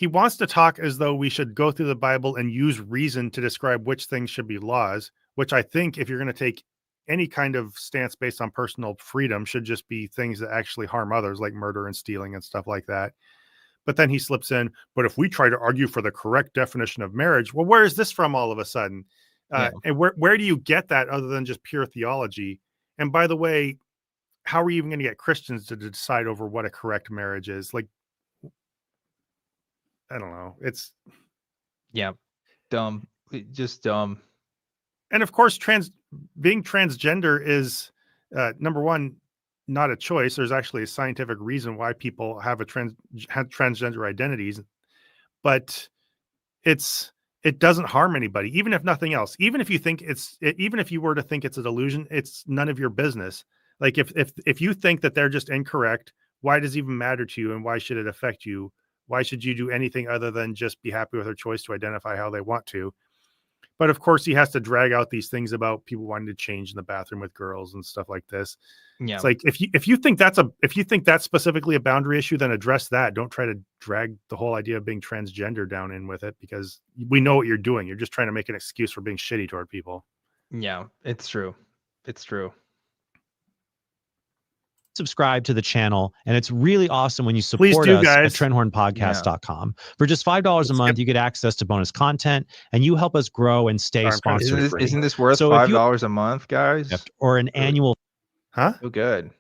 wants to talk as though we should go through the Bible and use reason to describe which things should be laws, which I think if you're going to take any kind of stance based on personal freedom should just be things that actually harm others, like murder and stealing and stuff like that. But then he slips in, but if we try to argue for the correct definition of marriage, well, where is this from all of a sudden? And where do you get that other than just pure theology? And by the way, how are you even going to get Christians to decide over what a correct marriage is? Like, I don't know. It's dumb. Just dumb. And of course, being transgender is number one, not a choice. There's actually a scientific reason why people have transgender identities, but it doesn't harm anybody, even if nothing else. Even if you think even if you were to think it's a delusion, it's none of your business. Like if you think that they're just incorrect, why does it even matter to you, and why should it affect you? Why should you do anything other than just be happy with their choice to identify how they want to? But of course, he has to drag out these things about people wanting to change in the bathroom with girls and stuff like this. Yeah. It's like if you think that's specifically a boundary issue, then address that. Don't try to drag the whole idea of being transgender down in with it, because we know what you're doing. You're just trying to make an excuse for being shitty toward people. Yeah, it's true. It's true. Subscribe to the channel, and it's really awesome when you support us at TrentHornPodcast.com. For just $5 a month, you get access to bonus content, and you help us grow and stay sponsor free. Isn't this worth $5 a month, guys? Or an annual? Huh? So good.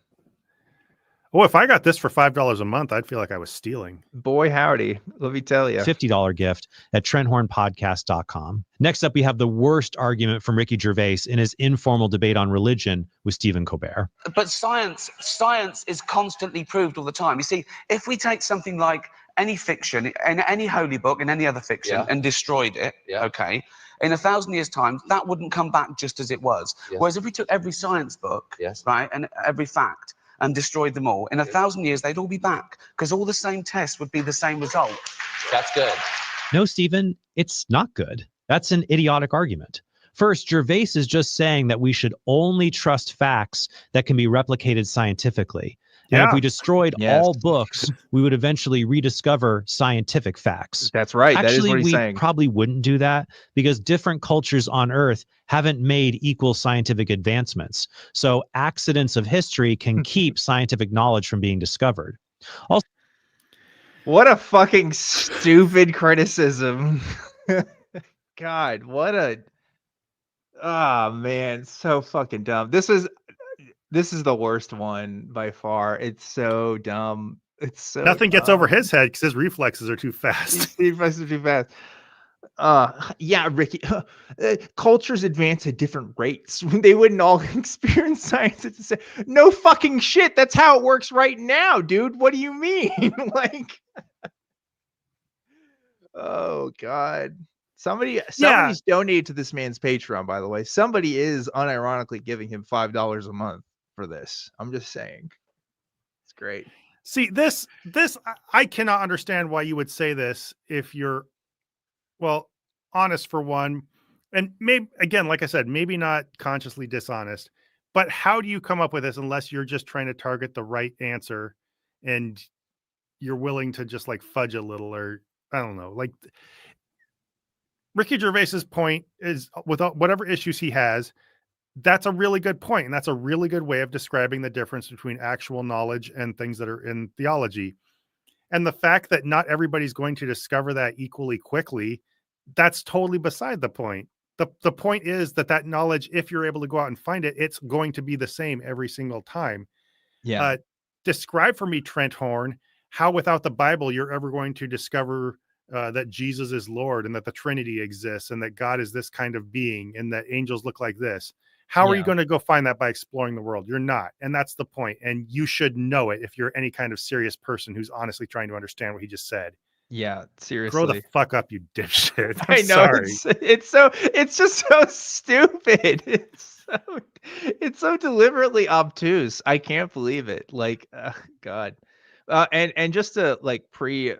Oh, if I got this for $5 a month, I'd feel like I was stealing. Boy, howdy. Let me tell you. $50 gift at TrentHornPodcast.com. Next up, we have the worst argument from Ricky Gervais in his informal debate on religion with Stephen Colbert. But science is constantly proved all the time. You see, if we take something like any fiction, and any holy book and any other fiction, and destroyed it, okay, in 1,000 years' time, that wouldn't come back just as it was. Whereas if we took every science book, right, and every fact, and destroyed them all, in 1,000 years, they'd all be back, because all the same tests would be the same result. That's good. No, Stephen, it's not good. That's an idiotic argument. First, Gervais is just saying that we should only trust facts that can be replicated scientifically. And if we destroyed all books, we would eventually rediscover scientific facts. That's right. Actually, that is what he's we saying. Probably wouldn't do that, because different cultures on Earth haven't made equal scientific advancements. So accidents of history can keep scientific knowledge from being discovered. Also, what a fucking stupid criticism. God, what a... Oh, man, so fucking dumb. This is the worst one by far. It's so dumb. It's so nothing dumb. Gets over his head because his reflexes are too fast. His reflexes are too fast. Yeah, Ricky. Cultures advance at different rates. They wouldn't all experience science at the same. No fucking shit. That's how it works right now, dude. What do you mean? Like, oh God. Somebody's donated to this man's Patreon, by the way. Somebody is unironically giving him $5 a month for this. I'm just saying. It's great. See, this I cannot understand why you would say this if you're, well, honest for one, and maybe, again, like I said, maybe not consciously dishonest, but how do you come up with this unless you're just trying to target the right answer and you're willing to just like fudge a little, or I don't know, like Ricky Gervais's point is, without whatever issues he has, that's a really good point. And that's a really good way of describing the difference between actual knowledge and things that are in theology. And the fact that not everybody's going to discover that equally quickly, that's totally beside the point. The point is that knowledge, if you're able to go out and find it, it's going to be the same every single time. Yeah. Describe for me, Trent Horn, how without the Bible, you're ever going to discover that Jesus is Lord, and that the Trinity exists, and that God is this kind of being, and that angels look like this. How are you going to go find that by exploring the world? You're not. And that's the point. And you should know it if you're any kind of serious person who's honestly trying to understand what he just said. Yeah, seriously. Grow the fuck up, you dipshit. I know. Sorry. It's just so stupid. It's so deliberately obtuse. I can't believe it. Like, God. And just to like comment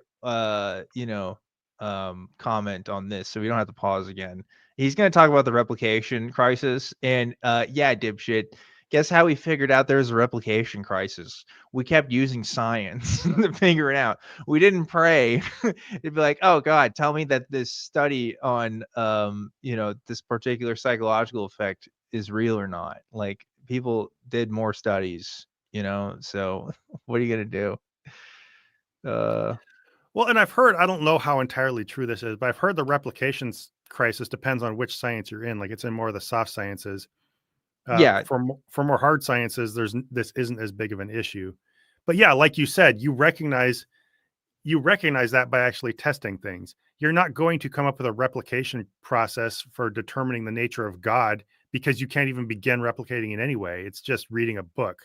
on this, so we don't have to pause again. He's going to talk about the replication crisis, and yeah, dipshit, guess how we figured out there's a replication crisis? We kept using science to figure it out. We didn't pray. It'd be like, oh God, tell me that this study on this particular psychological effect is real or not. Like, people did more studies, so what are you going to do? Well, and I've heard, I don't know how entirely true this is, but I've heard the replication crisis depends on which science you're in. Like it's in more of the soft sciences. Yeah. For more hard sciences, this isn't as big of an issue. But yeah, like you said, you recognize that by actually testing things. You're not going to come up with a replication process for determining the nature of God because you can't even begin replicating it anyway. It's just reading a book.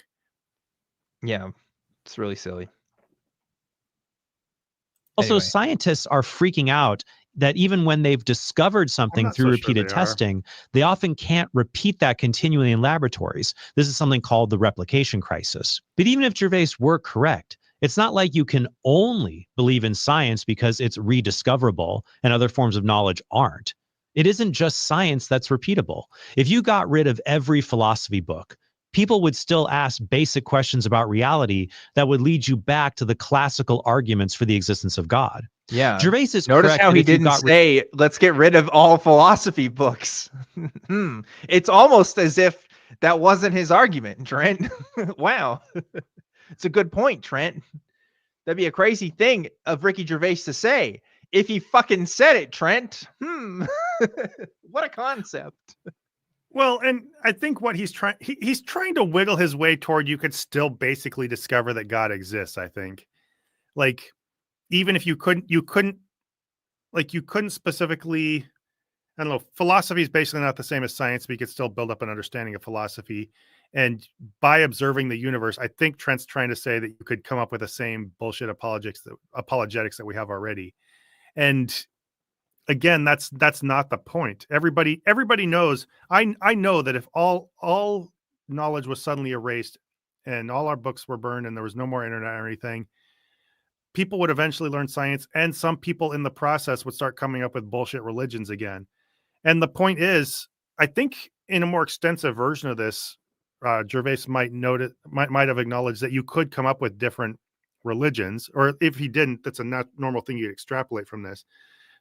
Yeah. It's really silly. Also, Anyway. scientists are freaking out that even when they've discovered something through repeated testing, they often can't repeat that continually in laboratories. This is something called the replication crisis. But even if Gervais were correct, it's not like you can only believe in science because it's rediscoverable and other forms of knowledge aren't. It isn't just science that's repeatable. If you got rid of every philosophy book, people would still ask basic questions about reality that would lead you back to the classical arguments for the existence of God. Yeah. Gervais is Notice correct how that he if you didn't got say, let's get rid of all philosophy books. It's almost as if that wasn't his argument, Trent. Wow. It's a good point, Trent. That'd be a crazy thing of Ricky Gervais to say if he fucking said it, Trent. What a concept. Well, and I think what he's trying to wiggle his way toward you could still basically discover that God exists, I think. Like, even if you couldn't specifically, I don't know, philosophy is basically not the same as science, but you could still build up an understanding of philosophy. And by observing the universe, I think Trent's trying to say that you could come up with the same bullshit apologetics that we have already. And again, that's not the point. Everybody knows. I know that if all knowledge was suddenly erased and all our books were burned and there was no more internet or anything, people would eventually learn science, and some people in the process would start coming up with bullshit religions again. And the point is, I think in a more extensive version of this, Gervais might have acknowledged that you could come up with different religions, or if he didn't, that's a not normal thing you'd extrapolate from this.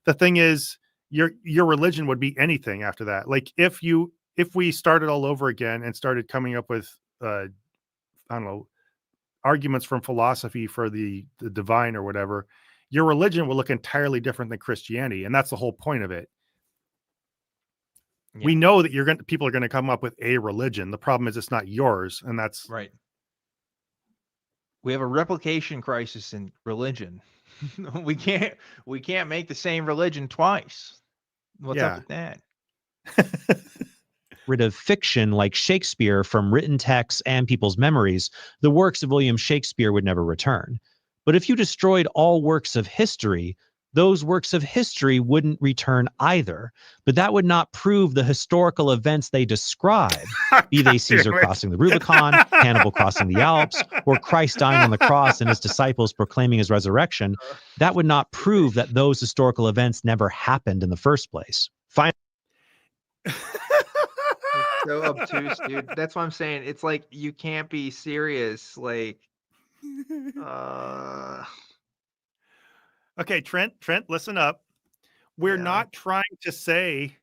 The thing is, your religion would be anything after that. Like if we started all over again and started coming up with I don't know, arguments from philosophy for the divine or whatever, your religion will look entirely different than Christianity, and that's the whole point of it. Yeah. We know that people are going to come up with a religion. The problem is it's not yours, and that's right. We have a replication crisis in religion. we can't make the same religion twice. What's up with that? Rid of fiction like Shakespeare from written texts and people's memories, the works of William Shakespeare would never return. But if you destroyed all works of history, those works of history wouldn't return either. But that would not prove the historical events they describe, be they Caesar crossing the Rubicon, Hannibal crossing the Alps, or Christ dying on the cross and his disciples proclaiming his resurrection. That would not prove that those historical events never happened in the first place. Finally, it's so obtuse, dude. That's what I'm saying. It's like you can't be serious. Like, Okay, Trent, listen up. We're not trying to say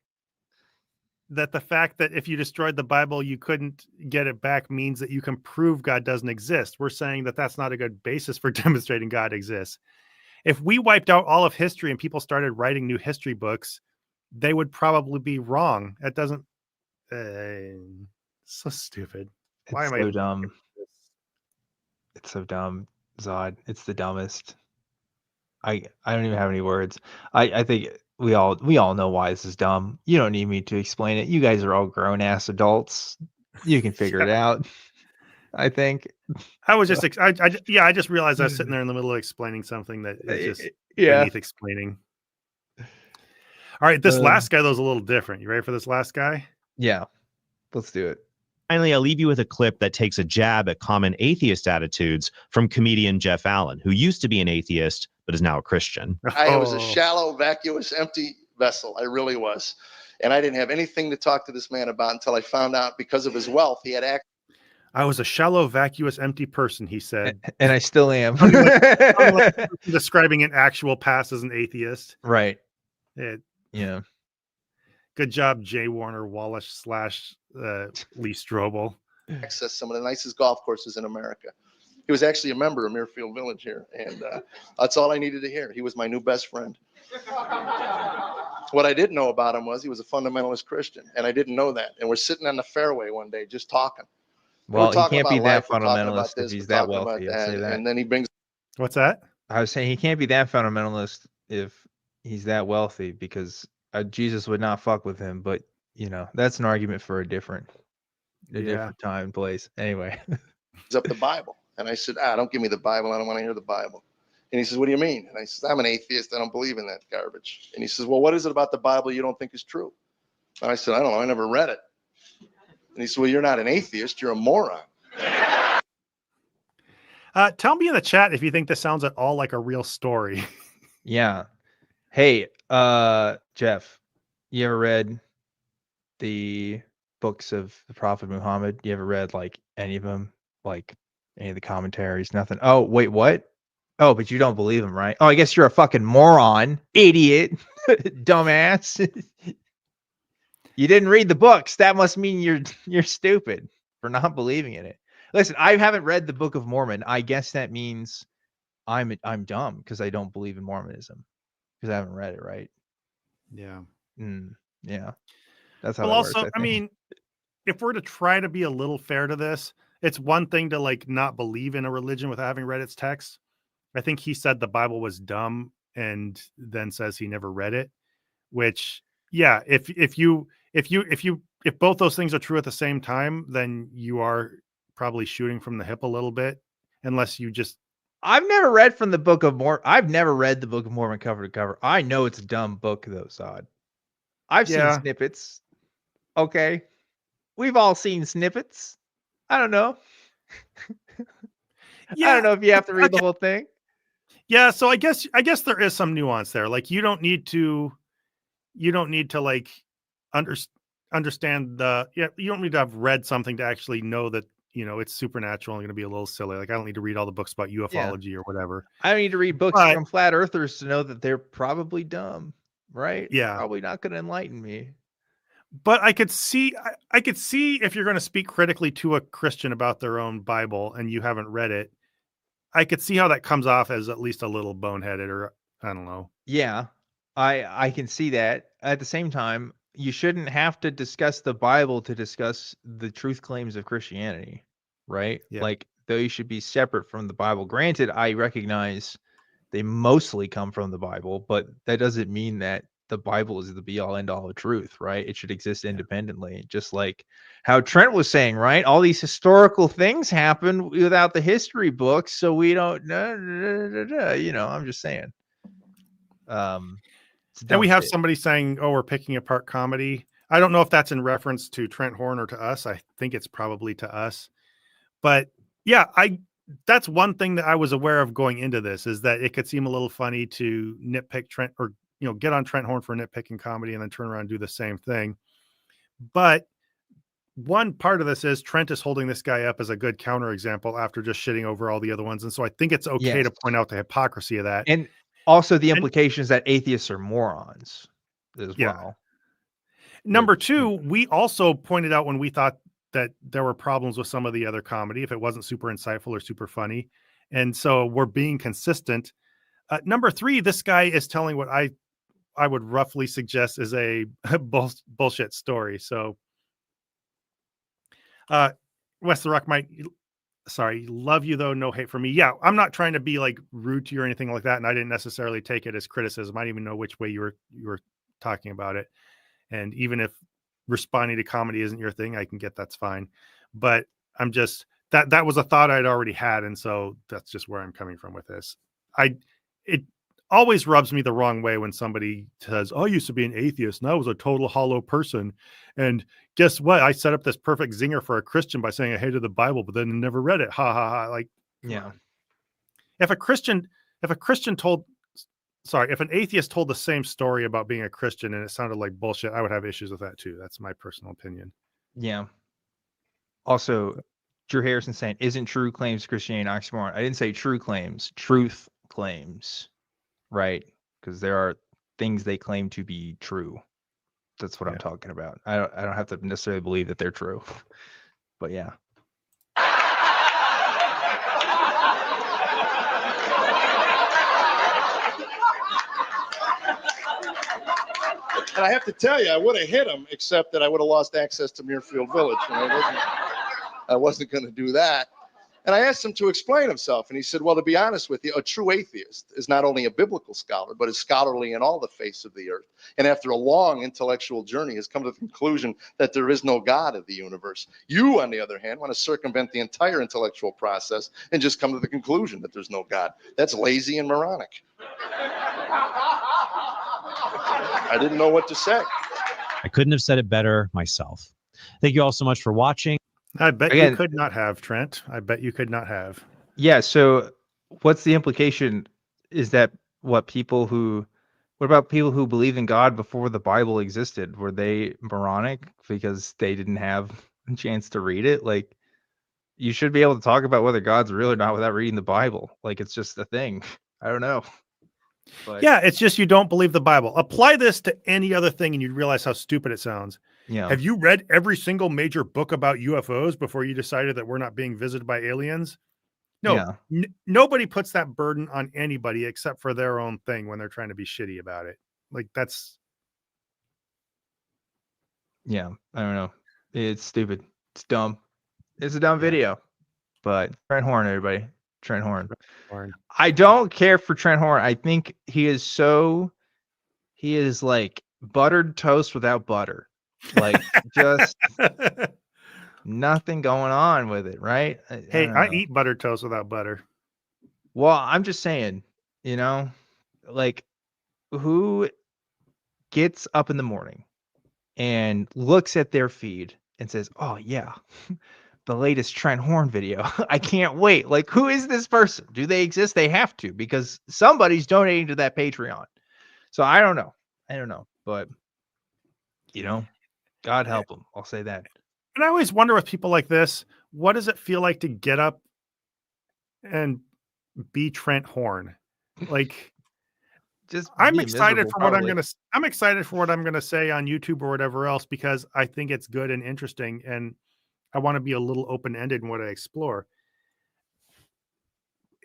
that the fact that if you destroyed the Bible, you couldn't get it back means that you can prove God doesn't exist. We're saying that that's not a good basis for demonstrating God exists. If we wiped out all of history and people started writing new history books, they would probably be wrong. That doesn't. So stupid. Why am I so dumb? It's so dumb, Zod. It's the dumbest. I don't even have any words. I think we all know why this is dumb. You don't need me to explain it. You guys are all grown ass adults. You can figure it out. I think. I was just I just realized I was sitting there in the middle of explaining something that is just beneath explaining. All right, this last guy though is a little different. You ready for this last guy? Yeah. Let's do it. Finally, I'll leave you with a clip that takes a jab at common atheist attitudes from comedian Jeff Allen, who used to be an atheist, but is now a Christian. I was a shallow, vacuous, empty vessel. I really was. And I didn't have anything to talk to this man about until I found out because of his wealth, he had I was a shallow, vacuous, empty person, he said. And I still am. Describing an actual past as an atheist. Right. Yeah. Good job, Jay Warner Wallace / Lee Strobel. Access some of the nicest golf courses in America. He was actually a member of Muirfield Village here, and that's all I needed to hear. He was my new best friend. What I didn't know about him was he was a fundamentalist Christian, and I didn't know that. And we're sitting on the fairway one day just talking. Well, he can't be that we're talking about fundamentalist if this, he's we're that talking about wealthy. I'll say that. and then he brings. What's that? I was saying he can't be that fundamentalist if he's that wealthy, because Jesus would not fuck with him. But that's an argument for a different time and place. Anyway, up the Bible, and I said, don't give me the Bible. I don't want to hear the Bible. And he says, what do you mean? And I said, I'm an atheist. I don't believe in that garbage. And he says, well, what is it about the Bible you don't think is true? And I said, I don't know. I never read it. And he said, well, you're not an atheist. You're a moron. Tell me in the chat if you think this sounds at all like a real story. Yeah. Hey, Jeff, you ever read the books of the Prophet Muhammad? You ever read like any of them? Like any of the commentaries? Nothing. Oh, wait, what? Oh, but you don't believe him, right? Oh, I guess you're a fucking moron, idiot, dumbass. You didn't read the books. That must mean you're stupid for not believing in it. Listen, I haven't read the Book of Mormon. I guess that means I'm dumb because I don't believe in Mormonism because I haven't read it, right? Yeah. Yeah. That's how well, that also, works, I mean, if we're to try to be a little fair to this, it's one thing to like not believe in a religion without having read its text. I think he said the Bible was dumb and then says he never read it, which, yeah, if both those things are true at the same time, then you are probably shooting from the hip a little bit, unless you just. I've never read from the Book of Mormon. I've never read the Book of Mormon cover to cover. I know it's a dumb book, though, Sod. I've seen snippets. Okay. We've all seen snippets. I don't know. Yeah, I don't know if you have to read the whole thing. Yeah, so I guess there is some nuance there. Like you don't need to like understand you don't need to have read something to actually know that it's supernatural and going to be a little silly. Like I don't need to read all the books about ufology or whatever. I don't need to read books from flat earthers to know that they're probably dumb, right? Yeah, probably not going to enlighten me. But I could see if you're going to speak critically to a Christian about their own Bible and you haven't read it, I could see how that comes off as at least a little boneheaded, or I don't know. Yeah, I can see that. At the same time, you shouldn't have to discuss the Bible to discuss the truth claims of Christianity, right? Yeah. Like they should be separate from the Bible. Granted, I recognize they mostly come from the Bible, but that doesn't mean that the Bible is the be all end all of truth, right? It should exist independently, just like how Trent was saying, right? All these historical things happen without the history books, so we don't I'm just saying. And we have somebody saying, oh, we're picking apart comedy. I don't know if that's in reference to Trent Horn or to us. I think it's probably to us. But yeah, that's one thing that I was aware of going into this, is that it could seem a little funny to nitpick Trent, or get on Trent Horn for nitpicking comedy and then turn around and do the same thing. But one part of this is Trent is holding this guy up as a good counterexample after just shitting over all the other ones. And so I think it's okay to point out the hypocrisy of that. And also the implications that atheists are morons as well. Number two, we also pointed out when we thought that there were problems with some of the other comedy, if it wasn't super insightful or super funny. And so we're being consistent. Number three, this guy is telling what I would roughly suggest is a bullshit story. So West the Rock love you though, no hate for me. Yeah, I'm not trying to be like rude to you or anything like that, and I didn't necessarily take it as criticism. I didn't even know which way you were talking about it. And even if responding to comedy isn't your thing, I can get that's fine. But I'm just that was a thought I'd already had, and so that's just where I'm coming from with this. It always rubs me the wrong way when somebody says, oh, I used to be an atheist and I was a total hollow person. And guess what? I set up this perfect zinger for a Christian by saying I hated the Bible, but then never read it. Ha ha ha. Like, yeah. If an atheist told the same story about being a Christian and it sounded like bullshit, I would have issues with that too. That's my personal opinion. Yeah. Also, Drew Harrison saying, isn't true claims Christianity an oxymoron? I didn't say true claims, truth claims. Right, because there are things they claim to be true. That's what I'm talking about. I don't have to necessarily believe that they're true, but yeah. And I have to tell you, I would have hit him, except that I would have lost access to Muirfield Village. And I wasn't going to do that. And I asked him to explain himself. And he said, well, to be honest with you, a true atheist is not only a biblical scholar, but is scholarly in all the face of the earth. And after a long intellectual journey has come to the conclusion that there is no God of the universe. You, on the other hand, want to circumvent the entire intellectual process and just come to the conclusion that there's no God. That's lazy and moronic. I didn't know what to say. I couldn't have said it better myself. Thank you all so much for watching. I bet Again, you could not have, Trent. I bet you could not have. Yeah. So what's the implication? Is that what about people who believed in God before the Bible existed? Were they moronic because they didn't have a chance to read it? Like, you should be able to talk about whether God's real or not without reading the Bible. Like, it's just a thing. I don't know. But Yeah, it's just you don't believe the Bible. Apply this to any other thing and you'd realize how stupid it sounds. yeah. Have you read every single major book about UFOs before you decided that we're not being visited by aliens? No, Yeah. Nobody puts that burden on anybody except for their own thing when they're trying to be shitty about it. Like that's Yeah. I don't know. It's stupid. It's dumb. It's a dumb video. But Trent Horn, everybody. Trent Horn. boring. I don't care for Trent Horn. I think he is like buttered toast without butter. Like, just nothing going on with it, right? Hey, don't I know. eat buttered toast without butter. Well, I'm just saying, like, who gets up in the morning and looks at their feed and says, oh yeah, the latest Trent Horn video. I can't wait. Like, who is this person? Do they exist? They have to, because somebody's donating to that Patreon. So I don't know. But God help them. I'll say that. And I always wonder with people like this, what does it feel like to get up and be Trent Horn? Like, Just I'm be excited miserable, for what probably. I'm excited for what I'm gonna say on YouTube or whatever else because I think it's good and interesting, and I want to be a little open-ended in what I explore.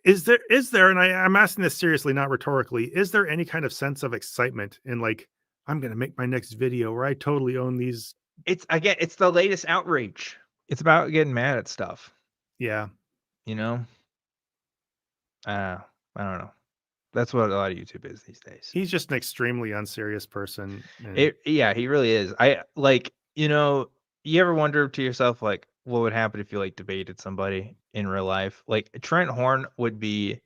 Is there, and I'm asking this seriously, not rhetorically, is there any kind of sense of excitement in like, I'm gonna make my next video where I totally own these? It's the latest outrage. It's about getting mad at stuff. Yeah. I don't know. That's what a lot of YouTube is these days. He's just an extremely unserious person. And He really is. You ever wonder to yourself, like, what would happen if you like debated somebody in real life? Like, Trent Horn would be,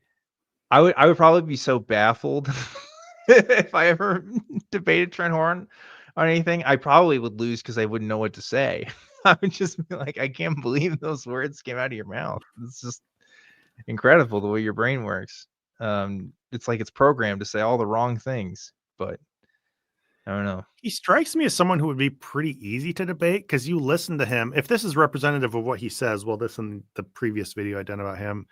I would probably be so baffled if I ever debated Trent Horn on anything. I probably would lose because I wouldn't know what to say. I would just be like, I can't believe those words came out of your mouth. It's just incredible the way your brain works. It's like it's programmed to say all the wrong things, but I don't know. he strikes me as someone who would be pretty easy to debate because you listen to him. If this is representative of what he says, well, this in the previous video I done about him,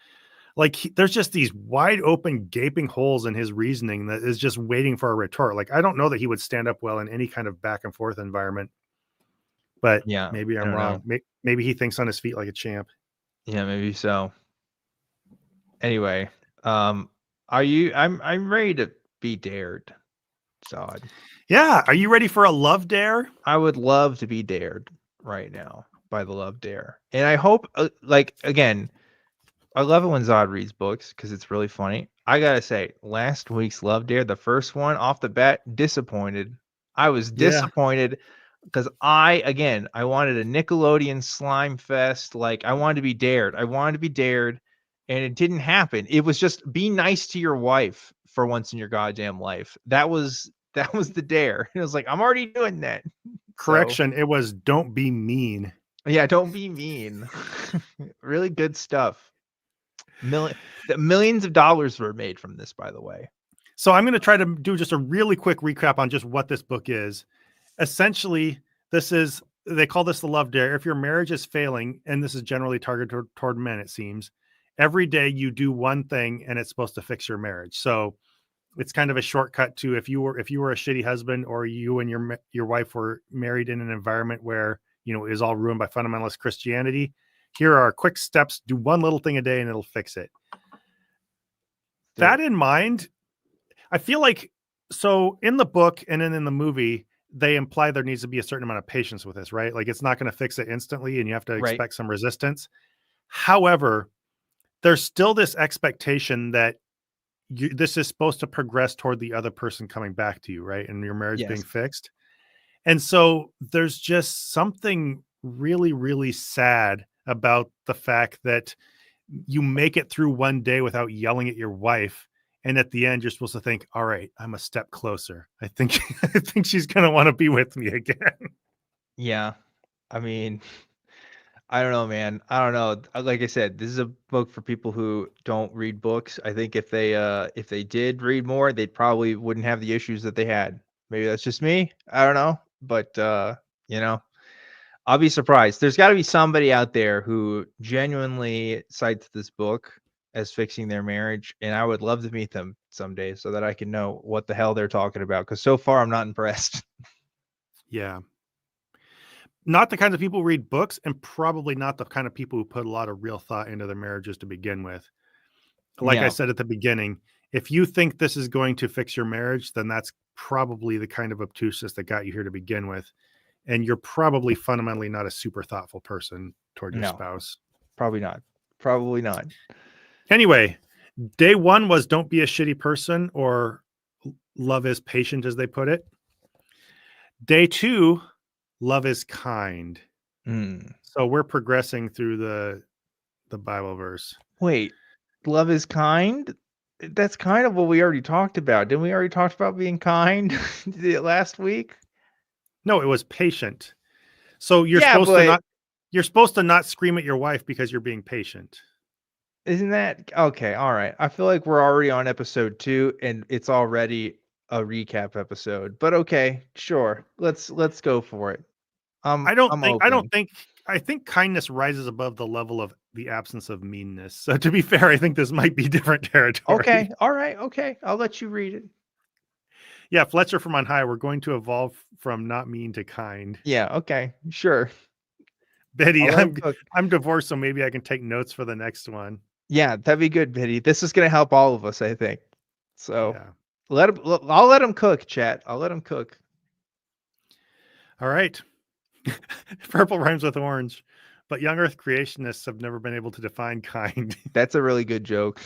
like there's just these wide open gaping holes in his reasoning that is just waiting for a retort. Like I don't know that he would stand up well in any kind of back and forth environment, but Yeah, maybe I I'm don't wrong. Maybe he thinks on his feet like a champ. Yeah, maybe so. Anyway, I'm ready to be dared. Sod. Yeah. Are you ready for a love dare? I would love to be dared right now by the love dare. And I hope, again, I love it when Zod reads books because it's really funny. I gotta say, last week's love dare, the first one off the bat, disappointed. I was disappointed because I wanted a Nickelodeon slime fest. Like, I wanted to be dared. And it didn't happen. It was just be nice to your wife for once in your goddamn life. That was the dare. It was like, I'm already doing that. Correction. It was don't be mean. Yeah, don't be mean. Really good stuff. Millions of dollars were made from this, by the way. So I'm going to try to do just a really quick recap on just what this book is. Essentially, they call this the love dare. If your marriage is failing, and this is generally targeted toward men, it seems, every day you do one thing and it's supposed to fix your marriage. So it's kind of a shortcut to if you were a shitty husband, or you and your wife were married in an environment where, it is all ruined by fundamentalist Christianity. Here are quick steps. Do one little thing a day and it'll fix it. That in mind, I feel like, so in the book and then in the movie, they imply there needs to be a certain amount of patience with this, right? Like it's not going to fix it instantly and you have to Right. expect some resistance. However, there's still this expectation that this is supposed to progress toward the other person coming back to you, right? And your marriage being Yes. fixed. And so there's just something really, really sad about the fact that you make it through one day without yelling at your wife. And at the end, you're supposed to think, all right, I'm a step closer. I think she's going to want to be with me again. Yeah. I mean, I don't know, man. I don't know. Like I said, this is a book for people who don't read books. I think if they did read more, they probably wouldn't have the issues that they had. Maybe that's just me. I don't know. But you know, I'll be surprised. There's got to be somebody out there who genuinely cites this book as fixing their marriage, and I would love to meet them someday so that I can know what the hell they're talking about, because so far I'm not impressed. Yeah. Not the kind of people who read books, and probably not the kind of people who put a lot of real thought into their marriages to begin with. Like I Yeah. said at the beginning, if you think this is going to fix your marriage, then that's probably the kind of obtuseness that got you here to begin with. And you're probably fundamentally not a super thoughtful person toward your No. spouse. Probably not. Probably not. Anyway, day one was don't be a shitty person, or love is patient, as they put it. Day two, love is kind. Mm. So we're progressing through the Bible verse. Wait, love is kind? That's kind of what we already talked about. Didn't we already talk about being kind last week? No, it was patient. So you're Yeah, supposed to not scream at your wife because you're being patient. Isn't that okay? All right. I feel like we're already on episode 2 and it's already a recap episode. But okay, sure. Let's go for it. I think kindness rises above the level of the absence of meanness. So to be fair, I think this might be different territory. Okay. All right. Okay. I'll let you read it. Yeah, Fletcher from on high, we're going to evolve from not mean to kind. Yeah. Okay. Sure. Betty, I'm divorced, so maybe I can take notes for the next one. Yeah, that'd be good, Betty. This is gonna help all of us, I think. So yeah. I'll let him cook, chat. I'll let him cook. All right. Purple rhymes with orange, but young earth creationists have never been able to define kind. That's a really good joke.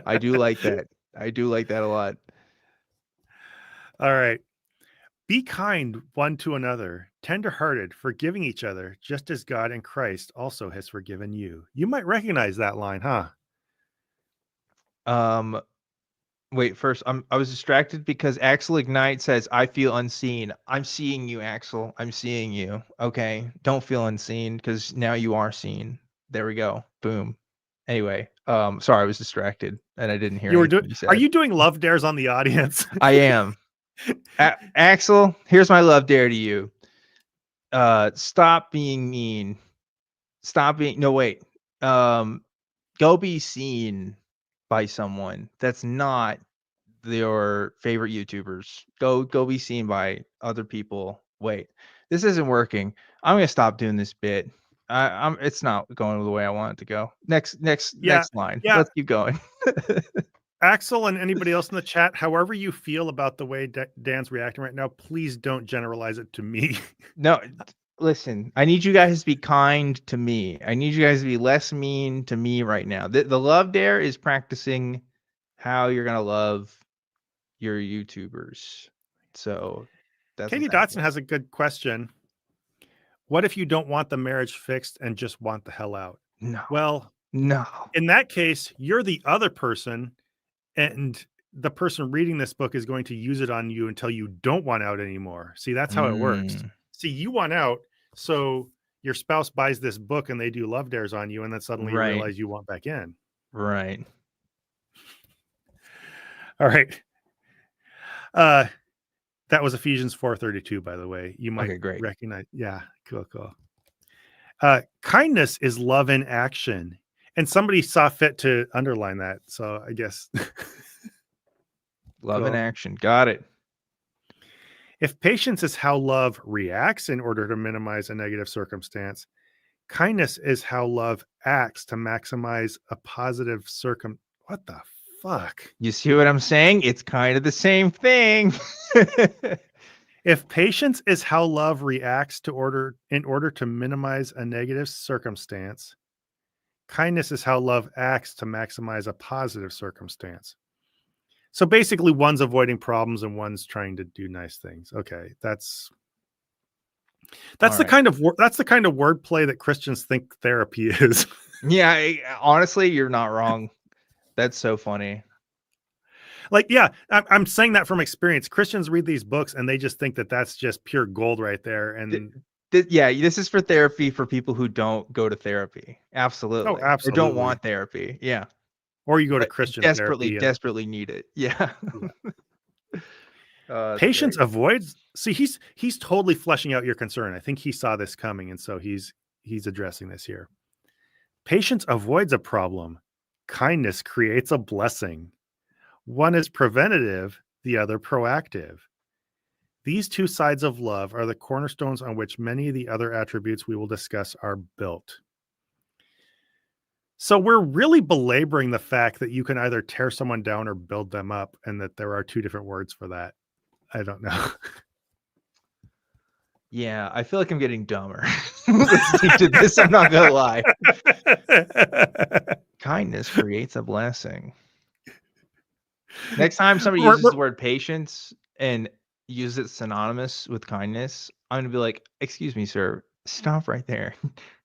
I do like that. I do like that a lot. All right. Be kind one to another, tender-hearted, forgiving each other, just as God in Christ also has forgiven you. You might recognize that line, huh? Wait, first, I was distracted because Axel Ignite says, I feel unseen. I'm seeing you, Axel. I'm seeing you. Okay. Don't feel unseen, because now you are seen. There we go. Boom. Anyway, sorry, I was distracted and I didn't hear anything you said. Are you doing love dares on the audience? I am. Axel, here's my love dare to you. Stop being mean. Go be seen by someone that's not your favorite YouTubers. Go be seen by other people. Wait, this isn't working. I'm gonna stop doing this bit. It's not going the way I want it to go. Next line. Yeah. Let's keep going. Axel and anybody else in the chat, however you feel about the way Dan's reacting right now, please don't generalize it to me. No, listen, I need you guys to be kind to me. I need you guys to be less mean to me right now. The love dare is practicing how you're going to love your YouTubers. So that's Katie Dotson has a good question. What if you don't want the marriage fixed and just want the hell out? No. Well, no. In that case, you're the other person, and the person reading this book is going to use it on you until you don't want out anymore. See, that's how it works. See, you want out, so your spouse buys this book and they do love dares on you, and then suddenly you realize you want back in. Right. All right. That was Ephesians 4:32, by the way. You might recognize. Yeah, cool. Kindness is love in action. And somebody saw fit to underline that. So I guess. Love in action. Got it. If patience is how love reacts in order to minimize a negative circumstance, kindness is how love acts to maximize a positive What the fuck? You see what I'm saying? It's kind of the same thing. If patience is how love reacts in order to minimize a negative circumstance, kindness is how love acts to maximize a positive circumstance. So basically, one's avoiding problems and one's trying to do nice things. Okay, that's All the right. kind of wordplay that Christians think therapy is. Yeah, honestly, you're not wrong. That's so funny. Like, yeah, I'm saying that from experience. Christians read these books and they just think that that's just pure gold right there. And Yeah, this is for therapy for people who don't go to therapy. Absolutely. Or absolutely. don't want therapy. Yeah. Or you go to But Christian desperately, therapy. desperately need it. Yeah. Patience avoids. See, he's totally fleshing out your concern. I think he saw this coming, and so he's addressing this here. Patience avoids a problem. Kindness creates a blessing. One is preventative, the other proactive. These two sides of love are the cornerstones on which many of the other attributes we will discuss are built. So we're really belaboring the fact that you can either tear someone down or build them up, and that there are two different words for that. I don't know. Yeah, I feel like I'm getting dumber listening to this. I'm not gonna lie. Kindness creates a blessing. Next time somebody uses the word patience and uses it synonymous with kindness, I'm gonna be like, "Excuse me, sir, stop right there.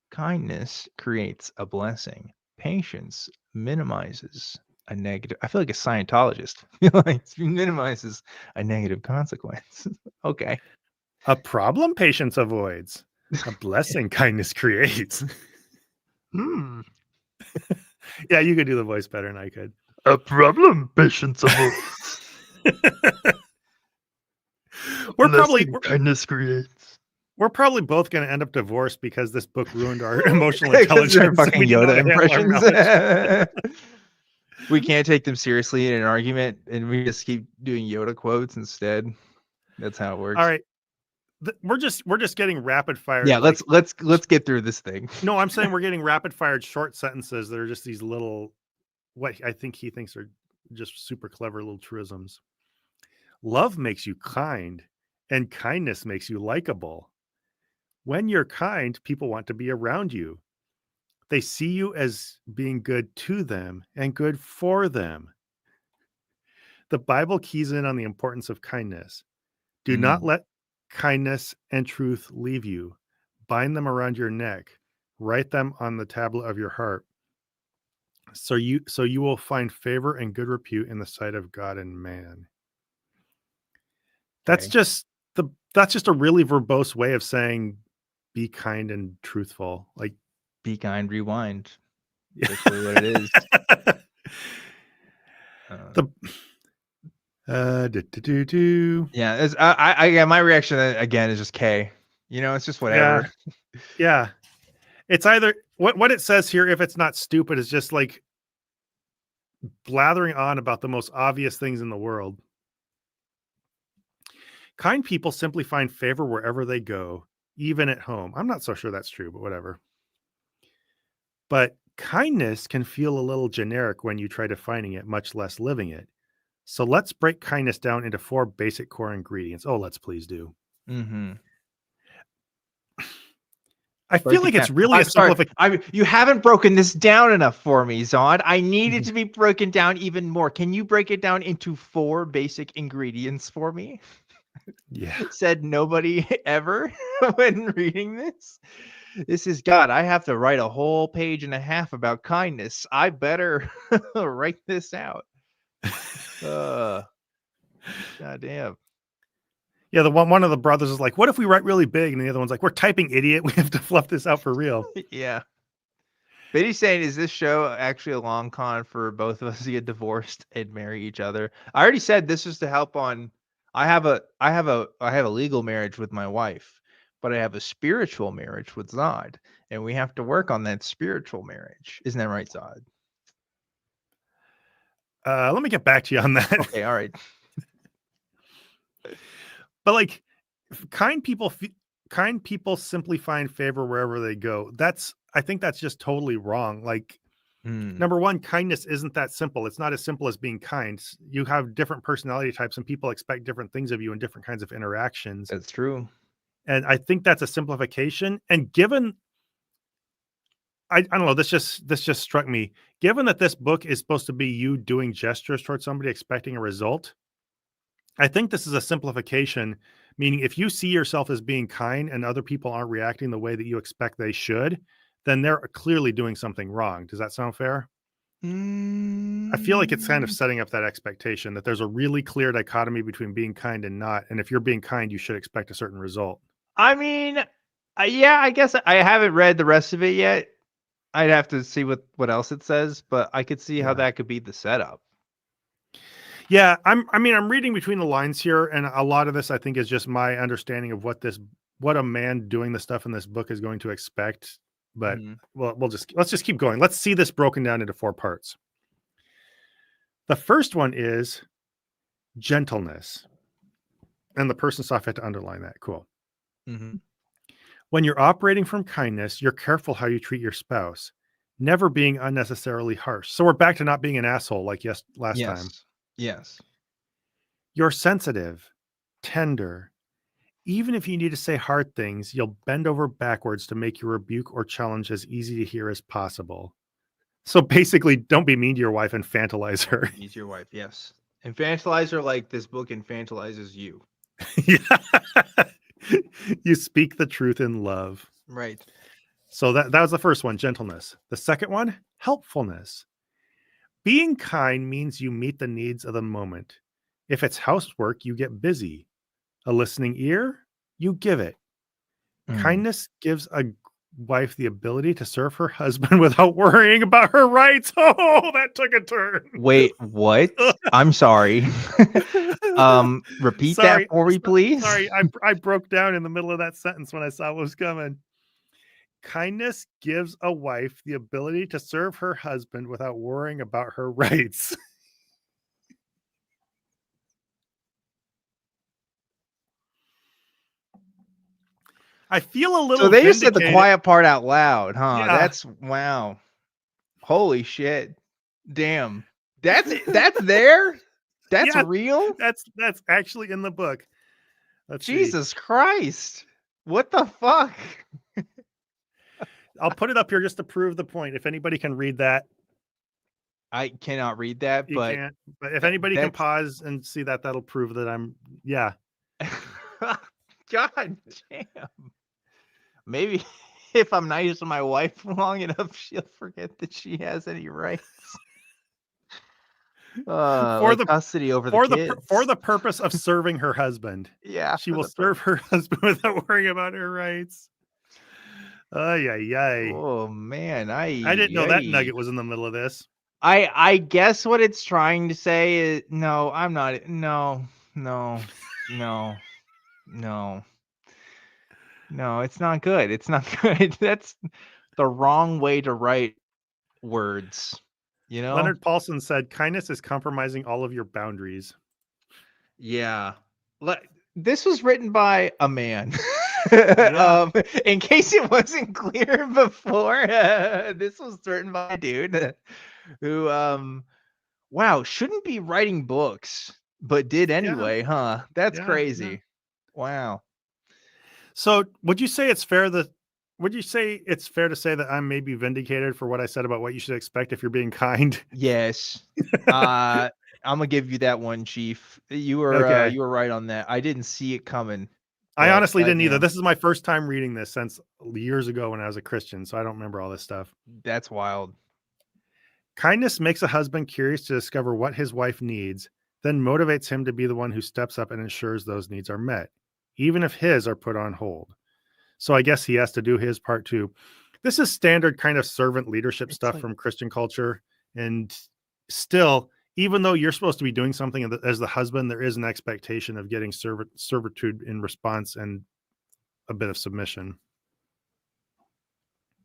Kindness creates a blessing. Patience minimizes a negative." I feel like a Scientologist. Like, minimizes a negative consequence. Okay. A problem patience avoids. A blessing kindness creates. Yeah, you could do the voice better than I could. A problem patience avoids. Kindness creates. We're probably both going to end up divorced because this book ruined our emotional intelligence. They're fucking Yoda impressions. We can't take them seriously in an argument, and we just keep doing Yoda quotes instead. That's how it works. All right. We're just getting rapid fire. Yeah, let's get through this thing. No, I'm saying we're getting rapid fired short sentences that are just these little, what I think he thinks are just super clever little truisms. Love makes you kind, and kindness makes you likable. When you're kind, people want to be around you. They see you as being good to them and good for them. The Bible keys in on the importance of kindness. Do not let kindness and truth leave you. Bind them around your neck. Write them on the tablet of your heart. So you will find favor and good repute in the sight of God and man. That's just a really verbose way of saying be kind and truthful. Like, be kind, rewind. That's really what it is. Yeah, I my reaction again is just K. It's just whatever. Yeah. It's either what it says here, if it's not stupid, is just like blathering on about the most obvious things in the world. Kind people simply find favor wherever they go, even at home. I'm not so sure that's true, but whatever. But kindness can feel a little generic when you try defining it, much less living it. So let's break kindness down into 4 basic core ingredients. Oh, let's please do. Mm-hmm. I feel like it's really a simplification. You haven't broken this down enough for me, Zod. I need it to be broken down even more. Can you break it down into 4 basic ingredients for me? Yeah. Said nobody ever when reading this. This is God. I have to write a whole page and a half about kindness. I better write this out. God damn. Yeah, one of the brothers is like, what if we write really big? And the other one's like, we're typing, idiot. We have to fluff this out for real. Yeah. But he's saying, is this show actually a long con for both of us to get divorced and marry each other? I already said this is to help on. I have a legal marriage with my wife, but I have a spiritual marriage with Zod, and we have to work on that spiritual marriage. Isn't that right, Zod? Let me get back to you on that. Okay, all right. But like, kind people simply find favor wherever they go. I think that's just totally wrong. Like, Number one, kindness isn't that simple. It's not as simple as being kind. You have different personality types and people expect different things of you in different kinds of interactions. That's true. And I think that's a simplification. And given, I don't know, this just struck me. Given that this book is supposed to be you doing gestures towards somebody expecting a result, I think this is a simplification, meaning if you see yourself as being kind and other people aren't reacting the way that you expect they should, then they're clearly doing something wrong. Does that sound fair? I feel like it's kind of setting up that expectation that there's a really clear dichotomy between being kind and not. And if you're being kind, you should expect a certain result. I mean, yeah, I guess I haven't read the rest of it yet. I'd have to see what else it says, but I could see how that could be the setup. Yeah, I'm reading between the lines here, and a lot of this I think is just my understanding of what a man doing the stuff in this book is going to expect. But let's just keep going. Let's see this broken down into 4 parts. The first one is gentleness. And the person saw fit to underline that. Cool. Mm-hmm. When you're operating from kindness, you're careful how you treat your spouse, never being unnecessarily harsh. So we're back to not being an asshole like last time. Yes. You're sensitive, tender. Even if you need to say hard things, you'll bend over backwards to make your rebuke or challenge as easy to hear as possible. So basically, don't be mean to your wife, infantilize her. Mean to your wife, yes. Infantilize her like this book infantilizes you. Yeah. You speak the truth in love. Right. So that was the first one, gentleness. The second one, helpfulness. Being kind means you meet the needs of the moment. If it's housework, you get busy. A listening ear, you give it. Kindness gives a wife the ability to serve her husband without worrying about her rights. Oh, that took a turn. Wait, what? I'm sorry. Repeat that for me, please. Sorry, I broke down in the middle of that sentence when I saw what was coming. Kindness gives a wife the ability to serve her husband without worrying about her rights. I feel a little. So they just said the quiet part out loud, huh? Yeah. That's wow. Holy shit. Damn. That's there? That's real? That's actually in the book. Let's Jesus see. Christ. What the fuck? I'll put it up here just to prove the point. If anybody can read that. I cannot read that, You but can't. But if anybody can pause and see that, that'll prove that I'm God damn. Maybe if I'm nice to my wife long enough, she'll forget that she has any rights. For the custody over the kids. For the purpose of serving her husband. Yeah. She will serve her husband without worrying about her rights. Oh man, I didn't know that nugget was in the middle of this. I guess what it's trying to say is no, I'm not. No, it's not good. It's not good. That's the wrong way to write words. You know? Leonard Paulson said, kindness is compromising all of your boundaries. Yeah. This was written by a man. Yeah. In case it wasn't clear before, this was written by a dude who, wow, shouldn't be writing books, but did anyway, huh? That's crazy. Yeah. Wow. So would you say it's fair to say that I'm maybe vindicated for what I said about what you should expect if you're being kind? Yes. I'm gonna give you that one, Chief. You were you were right on that. I didn't see it coming. I honestly didn't either. This is my first time reading this since years ago when I was a Christian, so I don't remember all this stuff. That's wild. Kindness makes a husband curious to discover what his wife needs, then motivates him to be the one who steps up and ensures those needs are met, even if his are put on hold. So I guess he has to do his part too. This is standard kind of servant leadership stuff from Christian culture. And still, even though you're supposed to be doing something as the husband, there is an expectation of getting servitude in response and a bit of submission.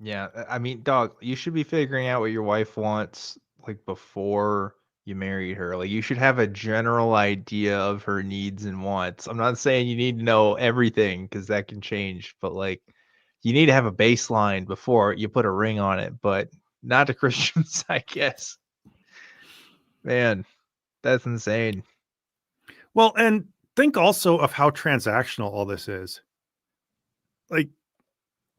Yeah, I mean, dog, you should be figuring out what your wife wants like before you married her. Like you should have a general idea of her needs and wants. I'm not saying you need to know everything because that can change, but like you need to have a baseline before you put a ring on it. But not to Christians, I guess. Man, that's insane. Well, and think also of how transactional all this is. Like,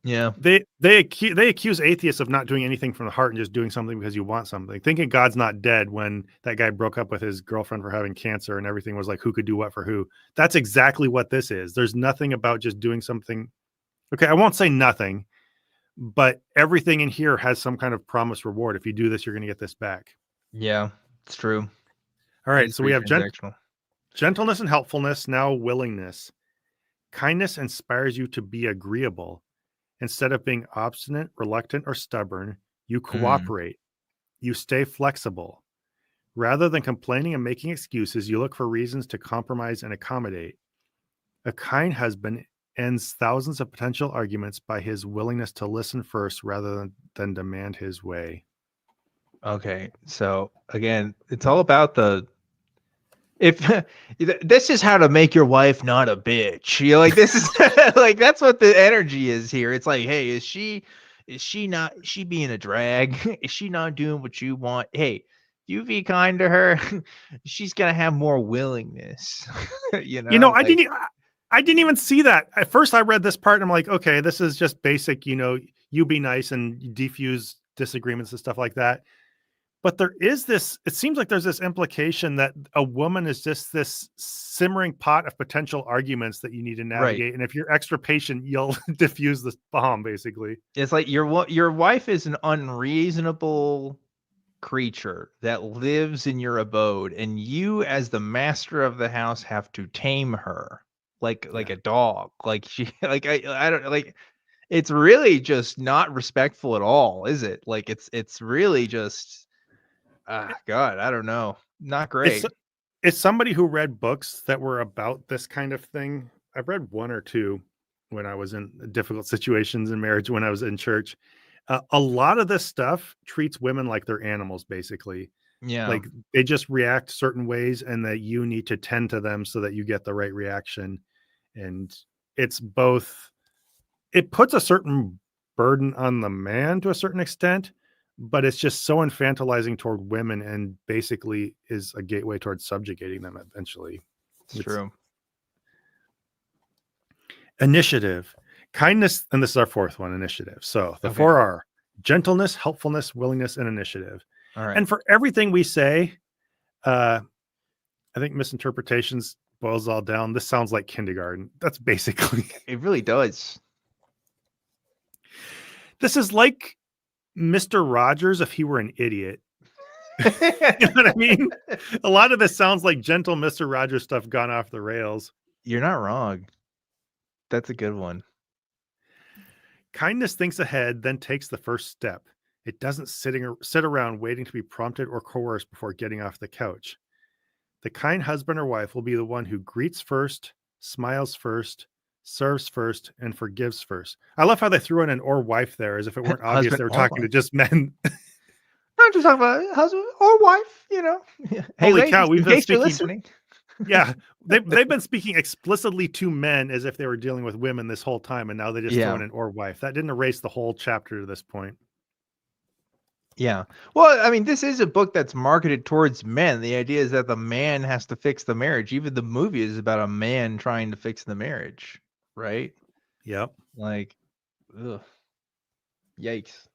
Yeah. they accuse atheists of not doing anything from the heart and just doing something because you want something. Thinking God's not dead when that guy broke up with his girlfriend for having cancer and everything was like who could do what for who. That's exactly what this is. There's nothing about just doing something. Okay, I won't say nothing, but everything in here has some kind of promised reward. If you do this, you're going to get this back. Yeah, it's true. All right, It's so we have pretty transactional. gentleness and helpfulness, now willingness. Kindness inspires you to be agreeable. Instead of being obstinate, reluctant, or stubborn, you cooperate. You stay flexible. Rather than complaining and making excuses, you look for reasons to compromise and accommodate. A kind husband ends thousands of potential arguments by his willingness to listen first rather than demand his way. Okay, so again, it's all about if this is how to make your wife not a bitch. You know, like this is like that's what the energy is here. It's like, hey, is she being a drag? Is she not doing what you want? Hey, you be kind to her. She's gonna have more willingness. I didn't even see that. At first I read this part and I'm like, okay, this is just basic, you be nice and defuse disagreements and stuff like that. But there is this, it seems like there's this implication that a woman is just this simmering pot of potential arguments that you need to navigate. Right. And if you're extra patient, you'll diffuse the bomb, basically. It's like your wife is an unreasonable creature that lives in your abode, and you, as the master of the house, have to tame her like a dog. Like she, like I don't like. It's really just not respectful at all, is it? Like it's really just. God, I don't know. Not great. It's somebody who read books that were about this kind of thing. I've read one or two when I was in difficult situations in marriage, when I was in church. A lot of this stuff treats women like they're animals, basically. Yeah. Like they just react certain ways and that you need to tend to them so that you get the right reaction. And it's both, it puts a certain burden on the man to a certain extent, but it's just so infantilizing toward women and basically is a gateway towards subjugating them eventually. It's true. Initiative, kindness, and this is our fourth one, initiative. So the four are gentleness, helpfulness, willingness, and initiative. All right. And for everything we say, I think misinterpretations boils all down. This sounds like kindergarten. That's basically it. Really does. This is like Mr. Rogers if he were an idiot. You know what I mean? A lot of this sounds like gentle Mr. Rogers stuff gone off the rails. You're not wrong. That's a good one. Kindness thinks ahead, then takes the first step. It doesn't sit around waiting to be prompted or coerced before getting off the couch. The kind husband or wife will be the one who greets first, smiles first, serves first, and forgives first. I love how they threw in an or wife there, as if it weren't obvious they were talking to just men. Not just talking about husband or wife, you know. Hey, holy ladies, cow, we've been speaking. Listening. Yeah, they've been speaking explicitly to men as if they were dealing with women this whole time, and now they just throw in an or wife. That didn't erase the whole chapter to this point. Yeah. Well, I mean, this is a book that's marketed towards men. The idea is that the man has to fix the marriage. Even the movie is about a man trying to fix the marriage, right? Yep. Like, ugh. Yikes.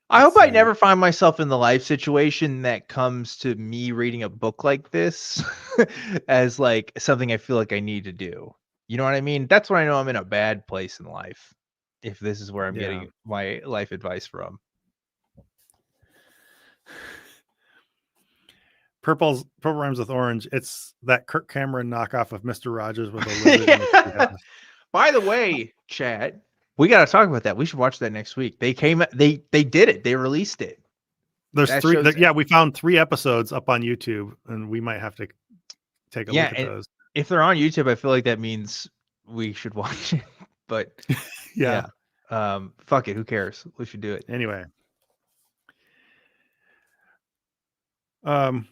I hope I never find myself in the life situation that comes to me reading a book like this as like something I feel like I need to do. You know what I mean? That's when I know I'm in a bad place in life. If this is where I'm getting my life advice from. Purple rhymes with orange. It's that Kirk Cameron knockoff of Mr. Rogers with a lizard. By the way, Chad, we got to talk about that. We should watch that next week. They did it. They released it. There's three. We found 3 episodes up on YouTube, and we might have to take a look at those. If they're on YouTube, I feel like that means we should watch it. But yeah. Fuck it. Who cares? We should do it anyway. And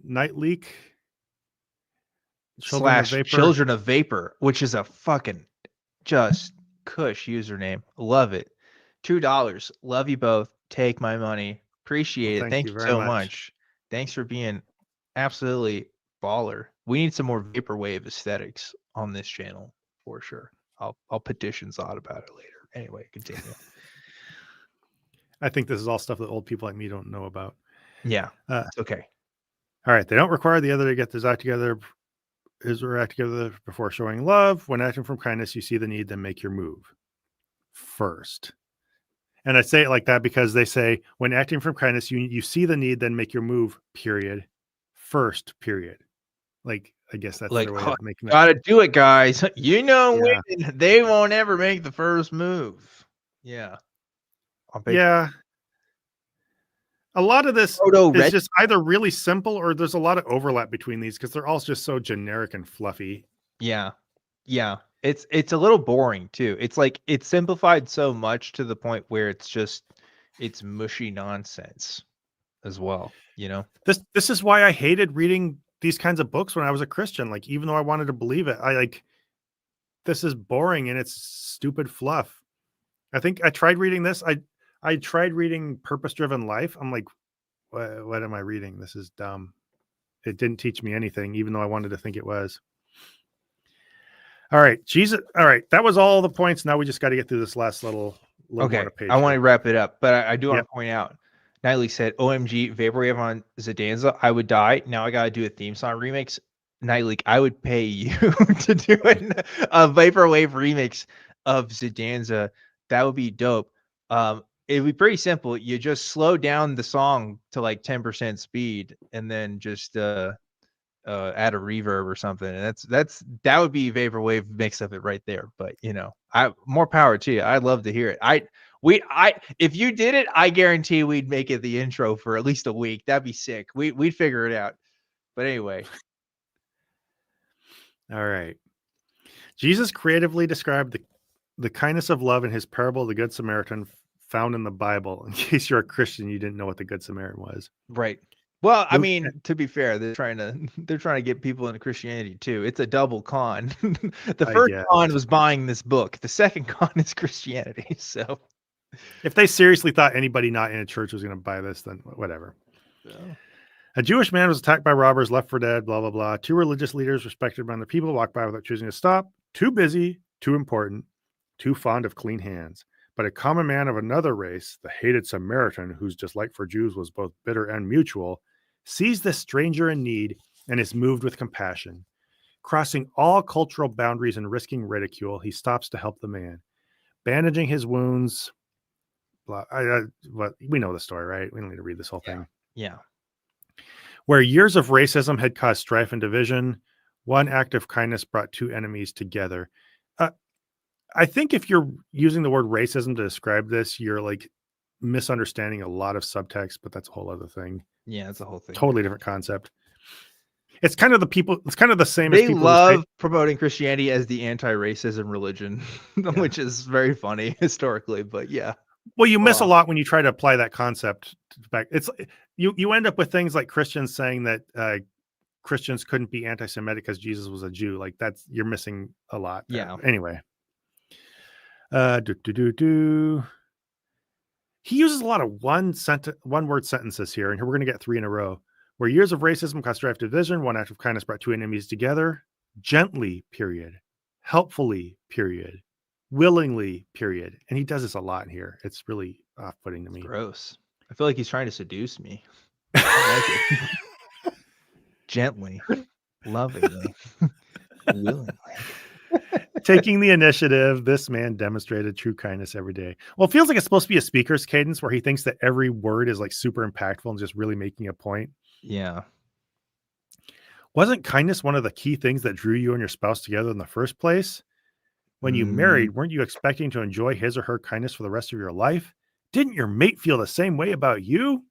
Night Leak / Children of Vapor, which is a fucking just cush username. Love it. $2. Love you both. Take my money. Appreciate it. thank Thank you you very so much. much. Thanks for being absolutely baller. We need some more vaporwave aesthetics on this channel for sure. I'll petition Zod about it later. Anyway, continue. I think this is all stuff that old people like me don't know about. Yeah, Uh, it's okay. All right. They don't require the other to get this act together. Is or act together before showing love. When acting from kindness, you see the need, then make your move first. And I say it like that because they say when acting from kindness, you see the need, then make your move. Period. First. Period. Like I guess that's Like, their way of making that. gotta do it, guys. You know, Yeah. women, they won't ever make the first move. Yeah. Yeah. A lot of this is just either really simple or there's a lot of overlap between these because they're all just so generic and fluffy. Yeah. Yeah. It's a little boring too. It's like it's simplified so much to the point where it's mushy nonsense as well, you know? This is why I hated reading these kinds of books when I was a Christian. Like, even though I wanted to believe it, this is boring and it's stupid fluff. I think I tried reading this. I tried reading Purpose Driven Life. I'm like, what am I reading? This is dumb. It didn't teach me anything, even though I wanted to think it was. All right, Jesus. All right, that was all the points. Now we just got to get through this last little Okay, page. I want to wrap it up, but I do want to point out, Nightly said, OMG, Vaporwave on Zadanza, I would die. Now I got to do a theme song remix. Nightly, I would pay you to do a Vaporwave remix of Zadanza. That would be dope. It'd be pretty simple. You just slow down the song to like 10% speed and then just add a reverb or something. And that would be Vaporwave mix of it right there. But you know, more power to you. I'd love to hear it. If you did it, I guarantee we'd make it the intro for at least a week. That'd be sick. We'd figure it out. But anyway. All right. Jesus creatively described the kindness of love in his parable of the Good Samaritan found in the Bible. In case you're a Christian, you didn't know what the Good Samaritan was. Right. Well, I mean, to be fair, they're trying to get people into Christianity too. It's a double con. The first con was buying this book. The second con is Christianity. So if they seriously thought anybody not in a church was going to buy this, then whatever. So. A Jewish man was attacked by robbers, left for dead, blah, blah, blah. Two religious leaders respected by the people walked by without choosing to stop. Too busy, too important, too fond of clean hands. But a common man of another race, the hated Samaritan, whose dislike for Jews was both bitter and mutual, sees this stranger in need and is moved with compassion. Crossing all cultural boundaries and risking ridicule, he stops to help the man. Bandaging his wounds. Blah, we know the story, right? We don't need to read this whole thing. Yeah. Where years of racism had caused strife and division, one act of kindness brought two enemies together. I think if you're using the word racism to describe this, you're like misunderstanding a lot of subtext, but that's a whole other thing. Yeah, it's a whole thing. Totally different concept. It's kind of the same they as people love promoting Christianity as the anti-racism religion, which is very funny historically, but yeah. Well, you miss a lot when you try to apply that concept back. It's you end up with things like Christians saying that Christians couldn't be anti-Semitic because Jesus was a Jew. Like you're missing a lot. Yeah. Anyway. He uses a lot of one-word sentences here, and here we're going to get three in a row. Where years of racism caused strife, division, one act of kindness brought two enemies together. Gently, period. Helpfully, period. Willingly, period. And he does this a lot here. It's really off-putting to me. Gross. I feel like he's trying to seduce me. I like it. Gently, lovingly, willingly. Taking the initiative, this man demonstrated true kindness every day. Well, it feels like it's supposed to be a speaker's cadence where he thinks that every word is like super impactful and just really making a point. Yeah. Wasn't kindness one of the key things that drew you and your spouse together in the first place? When you married, weren't you expecting to enjoy his or her kindness for the rest of your life? Didn't your mate feel the same way about you?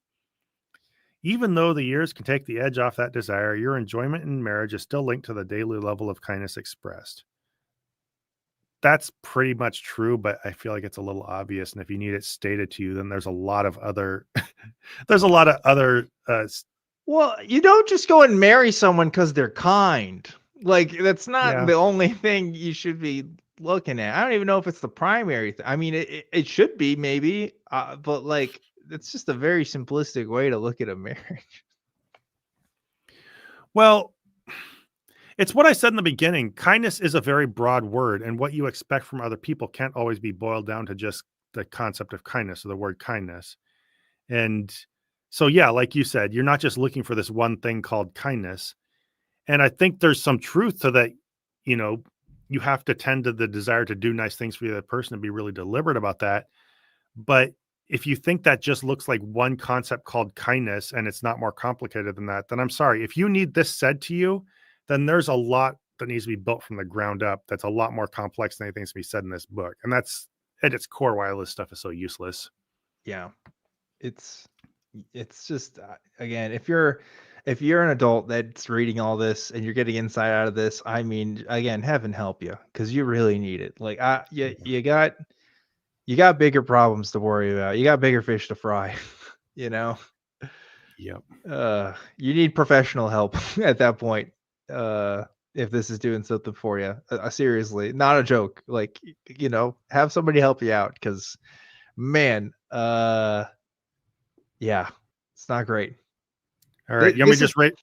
Even though the years can take the edge off that desire, your enjoyment in marriage is still linked to the daily level of kindness expressed. That's pretty much true, but I feel like it's a little obvious. And if you need it stated to you, then there's a lot of other, well, you don't just go and marry someone because they're kind. Like that's not the only thing you should be looking at. I don't even know if it's the primary thing. I mean, it should be maybe, but like it's just a very simplistic way to look at a marriage. Well, it's what I said in the beginning. Kindness is a very broad word, and what you expect from other people can't always be boiled down to just the concept of kindness or the word kindness. And so, yeah, like you said, you're not just looking for this one thing called kindness. And I think there's some truth to that. You know, you have to tend to the desire to do nice things for the other person and be really deliberate about that. But if you think that just looks like one concept called kindness and it's not more complicated than that, then I'm sorry. If you need this said to you, then there's a lot that needs to be built from the ground up. That's a lot more complex than anything to be said in this book. And that's at its core why all this stuff is so useless. Yeah, it's just again, if you're an adult that's reading all this and you're getting insight out of this, I mean, again, heaven help you, because you really need it. Like, you got bigger problems to worry about. You got bigger fish to fry. You know. Yep. You need professional help at that point. If this is doing something for you, seriously, not a joke. Like, you know, have somebody help you out, because, man, yeah, it's not great. All right, you want me to just rate?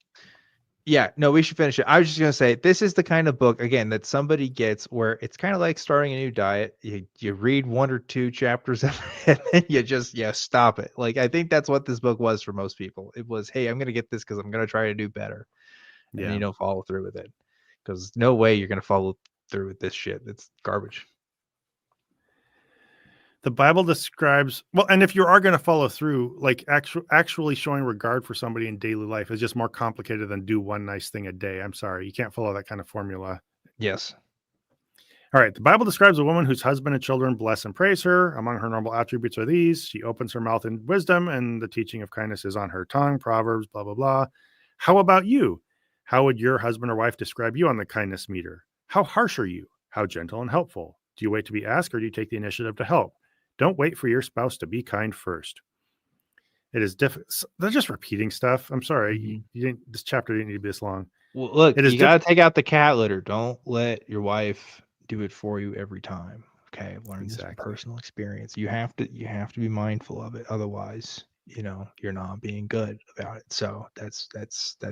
Yeah, no, we should finish it. I was just gonna say, this is the kind of book, again, that somebody gets where it's kind of like starting a new diet. You read 1 or 2 chapters and then you just stop it. Like, I think that's what this book was for most people. It was, hey, I'm gonna get this because I'm gonna try to do better, and then you don't follow through with it, because no way you're gonna follow through with this shit. It's garbage. The Bible describes, well, and if you are going to follow through, like actually showing regard for somebody in daily life is just more complicated than do one nice thing a day. I'm sorry. You can't follow that kind of formula. Yes. All right. The Bible describes a woman whose husband and children bless and praise her. Among her normal attributes are these: she opens her mouth in wisdom, and the teaching of kindness is on her tongue. Proverbs, blah, blah, blah. How about you? How would your husband or wife describe you on the kindness meter? How harsh are you? How gentle and helpful? Do you wait to be asked, or do you take the initiative to help? Don't wait for your spouse to be kind first. It is difficult. They're just repeating stuff. I'm sorry. Mm-hmm. You didn't. This chapter didn't need to be this long. Well, look, you got to take out the cat litter. Don't let your wife do it for you every time. Okay, I've learned this from personal experience. You have to be mindful of it. Otherwise, you know, you're not being good about it. So that's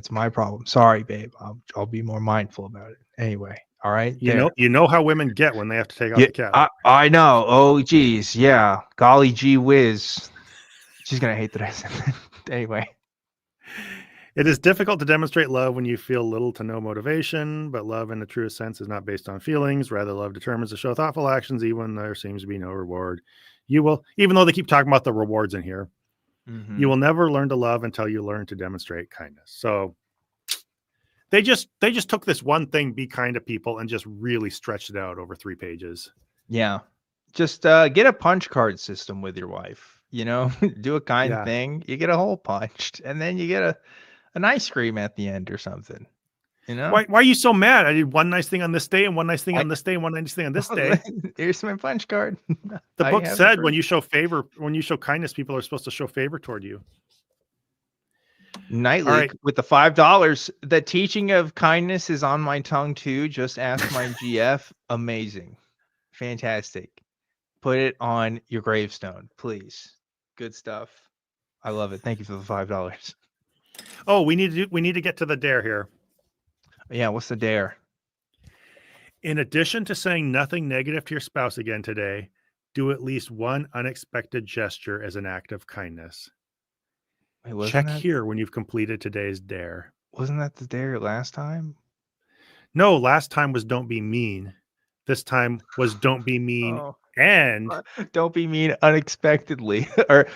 my problem. Sorry, babe. I'll be more mindful about it. Anyway. All right. You know how women get when they have to take out the cat. I know. Oh, geez. Yeah. Golly gee whiz. She's going to hate that I said that. Anyway. It is difficult to demonstrate love when you feel little to no motivation, but love in the truest sense is not based on feelings. Rather, love determines to show thoughtful actions, even when there seems to be no reward. You will, even though they keep talking about the rewards in here, you will never learn to love until you learn to demonstrate kindness. So they just took this one thing, be kind to people, and just really stretched it out over 3 pages. Yeah. Just get a punch card system with your wife, you know, do a kind thing. You get a hole punched, and then you get an ice cream at the end or something, you know? Why are you so mad? I did one nice thing on this day and one nice thing on this day and one nice thing on this day. Here's my punch card. The book said when you show kindness, people are supposed to show favor toward you. Nightly with the $5. The teaching of kindness is on my tongue too. Just ask my GF. Amazing. Fantastic. Put it on your gravestone, please. Good stuff. I love it. Thank you for the $5. Oh, we need to get to the dare here. Yeah, what's the dare? In addition to saying nothing negative to your spouse again today, do at least one unexpected gesture as an act of kindness. Wait, check here when you've completed today's dare. Wasn't that the dare last time? No, last time was don't be mean. This time was don't be mean and don't be mean unexpectedly. Or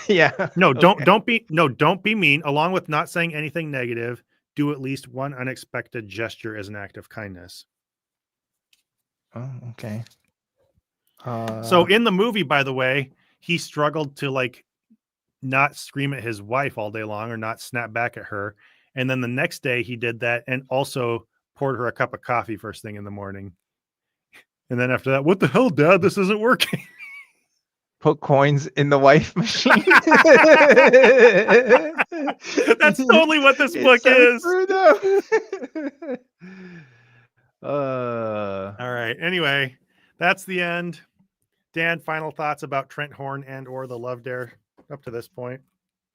yeah. No, don't be mean. Along with not saying anything negative, do at least one unexpected gesture as an act of kindness. Oh, okay. So in the movie, by the way, he struggled to like not scream at his wife all day long or not snap back at her. And then the next day he did that and also poured her a cup of coffee first thing in the morning. And then after that, what the hell, Dad? This isn't working. Put coins in the wife machine. That's totally what this book is. All right. Anyway, That's the end. Dan, final thoughts about Trent Horn and or the Love Dare up to this point?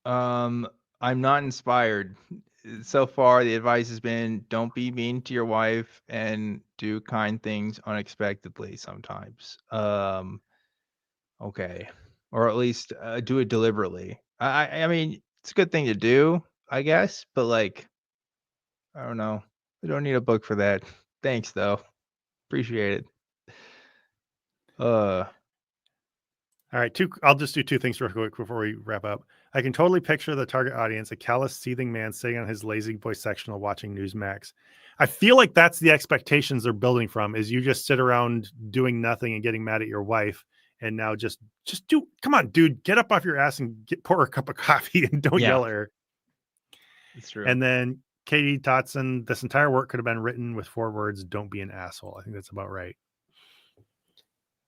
I'm not inspired. So far, the advice has been don't be mean to your wife and do kind things unexpectedly sometimes. Okay. Or at least do it deliberately. I mean, it's a good thing to do, I guess, but like, I don't know. I don't need a book for that. Thanks, though. Appreciate it. All right, I'll just do two things real quick before we wrap up. I can totally picture the target audience, a callous, seething man sitting on his lazy boy sectional watching Newsmax. I feel like that's the expectations they're building from, is you just sit around doing nothing and getting mad at your wife, and now just come on, dude, get up off your ass and pour her a cup of coffee and don't yell at her. It's true. And then Katie Dotson, this entire work could have been written with 4 words, don't be an asshole. I think that's about right.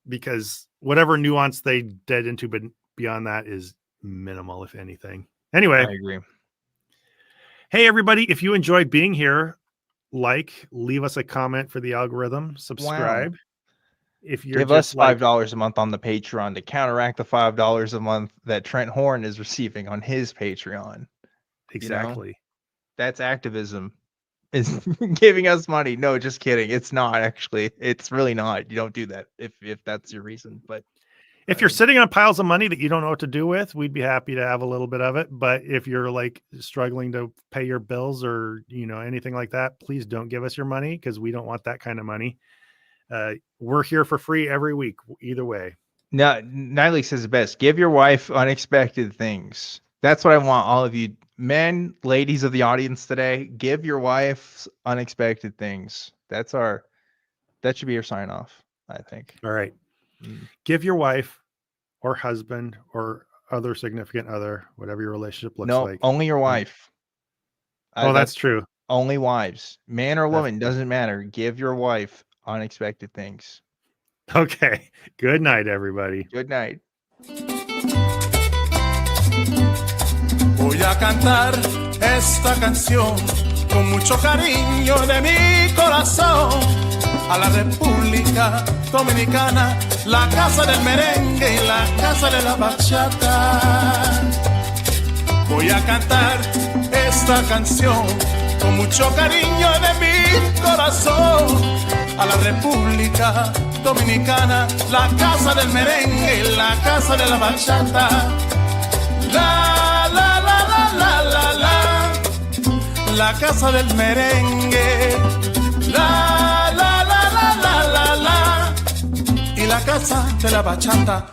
Because whatever nuance they did into, but beyond that is minimal, if anything. Anyway, I agree. Hey, everybody, if you enjoyed being here, leave us a comment for the algorithm, subscribe. Wow. If you're Give us $5 a month on the Patreon to counteract the $5 a month that Trent Horn is receiving on his Patreon. Exactly. You know? That's activism. Is giving us money. No, just kidding. It's not actually. It's really not. You don't do that if that's your reason. But if you're sitting on piles of money that you don't know what to do with, we'd be happy to have a little bit of it. But if you're like struggling to pay your bills or anything like that, please don't give us your money, because we don't want that kind of money. We're here for free every week, either way. No, Nightly says it best. Give your wife unexpected things. That's what I want all of you men, ladies of the audience today. Give your wife unexpected things. That should be your sign off, I think. All right. Give your wife or husband or other significant other, whatever your relationship looks like. Only your wife. Oh, that's true. Only wives. Man or woman, doesn't matter. Give your wife unexpected things. Okay. Good night, everybody. Good night. Voy a cantar esta canción con mucho cariño de mi corazón a la República Dominicana, la casa del merengue y la casa de la bachata. Voy a cantar esta canción con mucho cariño de mi corazón a la República Dominicana, la casa del merengue y la casa de la bachata. La casa del merengue, la y la casa de la bachata.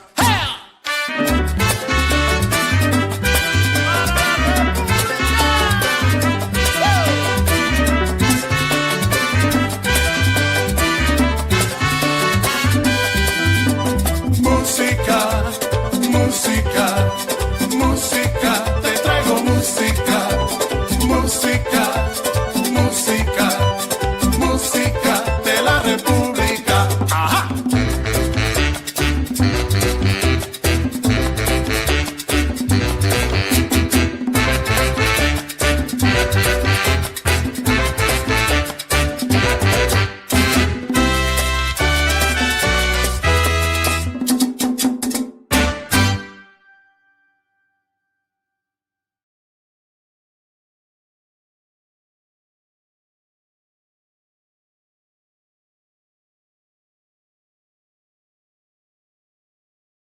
Música, música, música, te traigo música. Música, música, música de la República. ¡Ajá!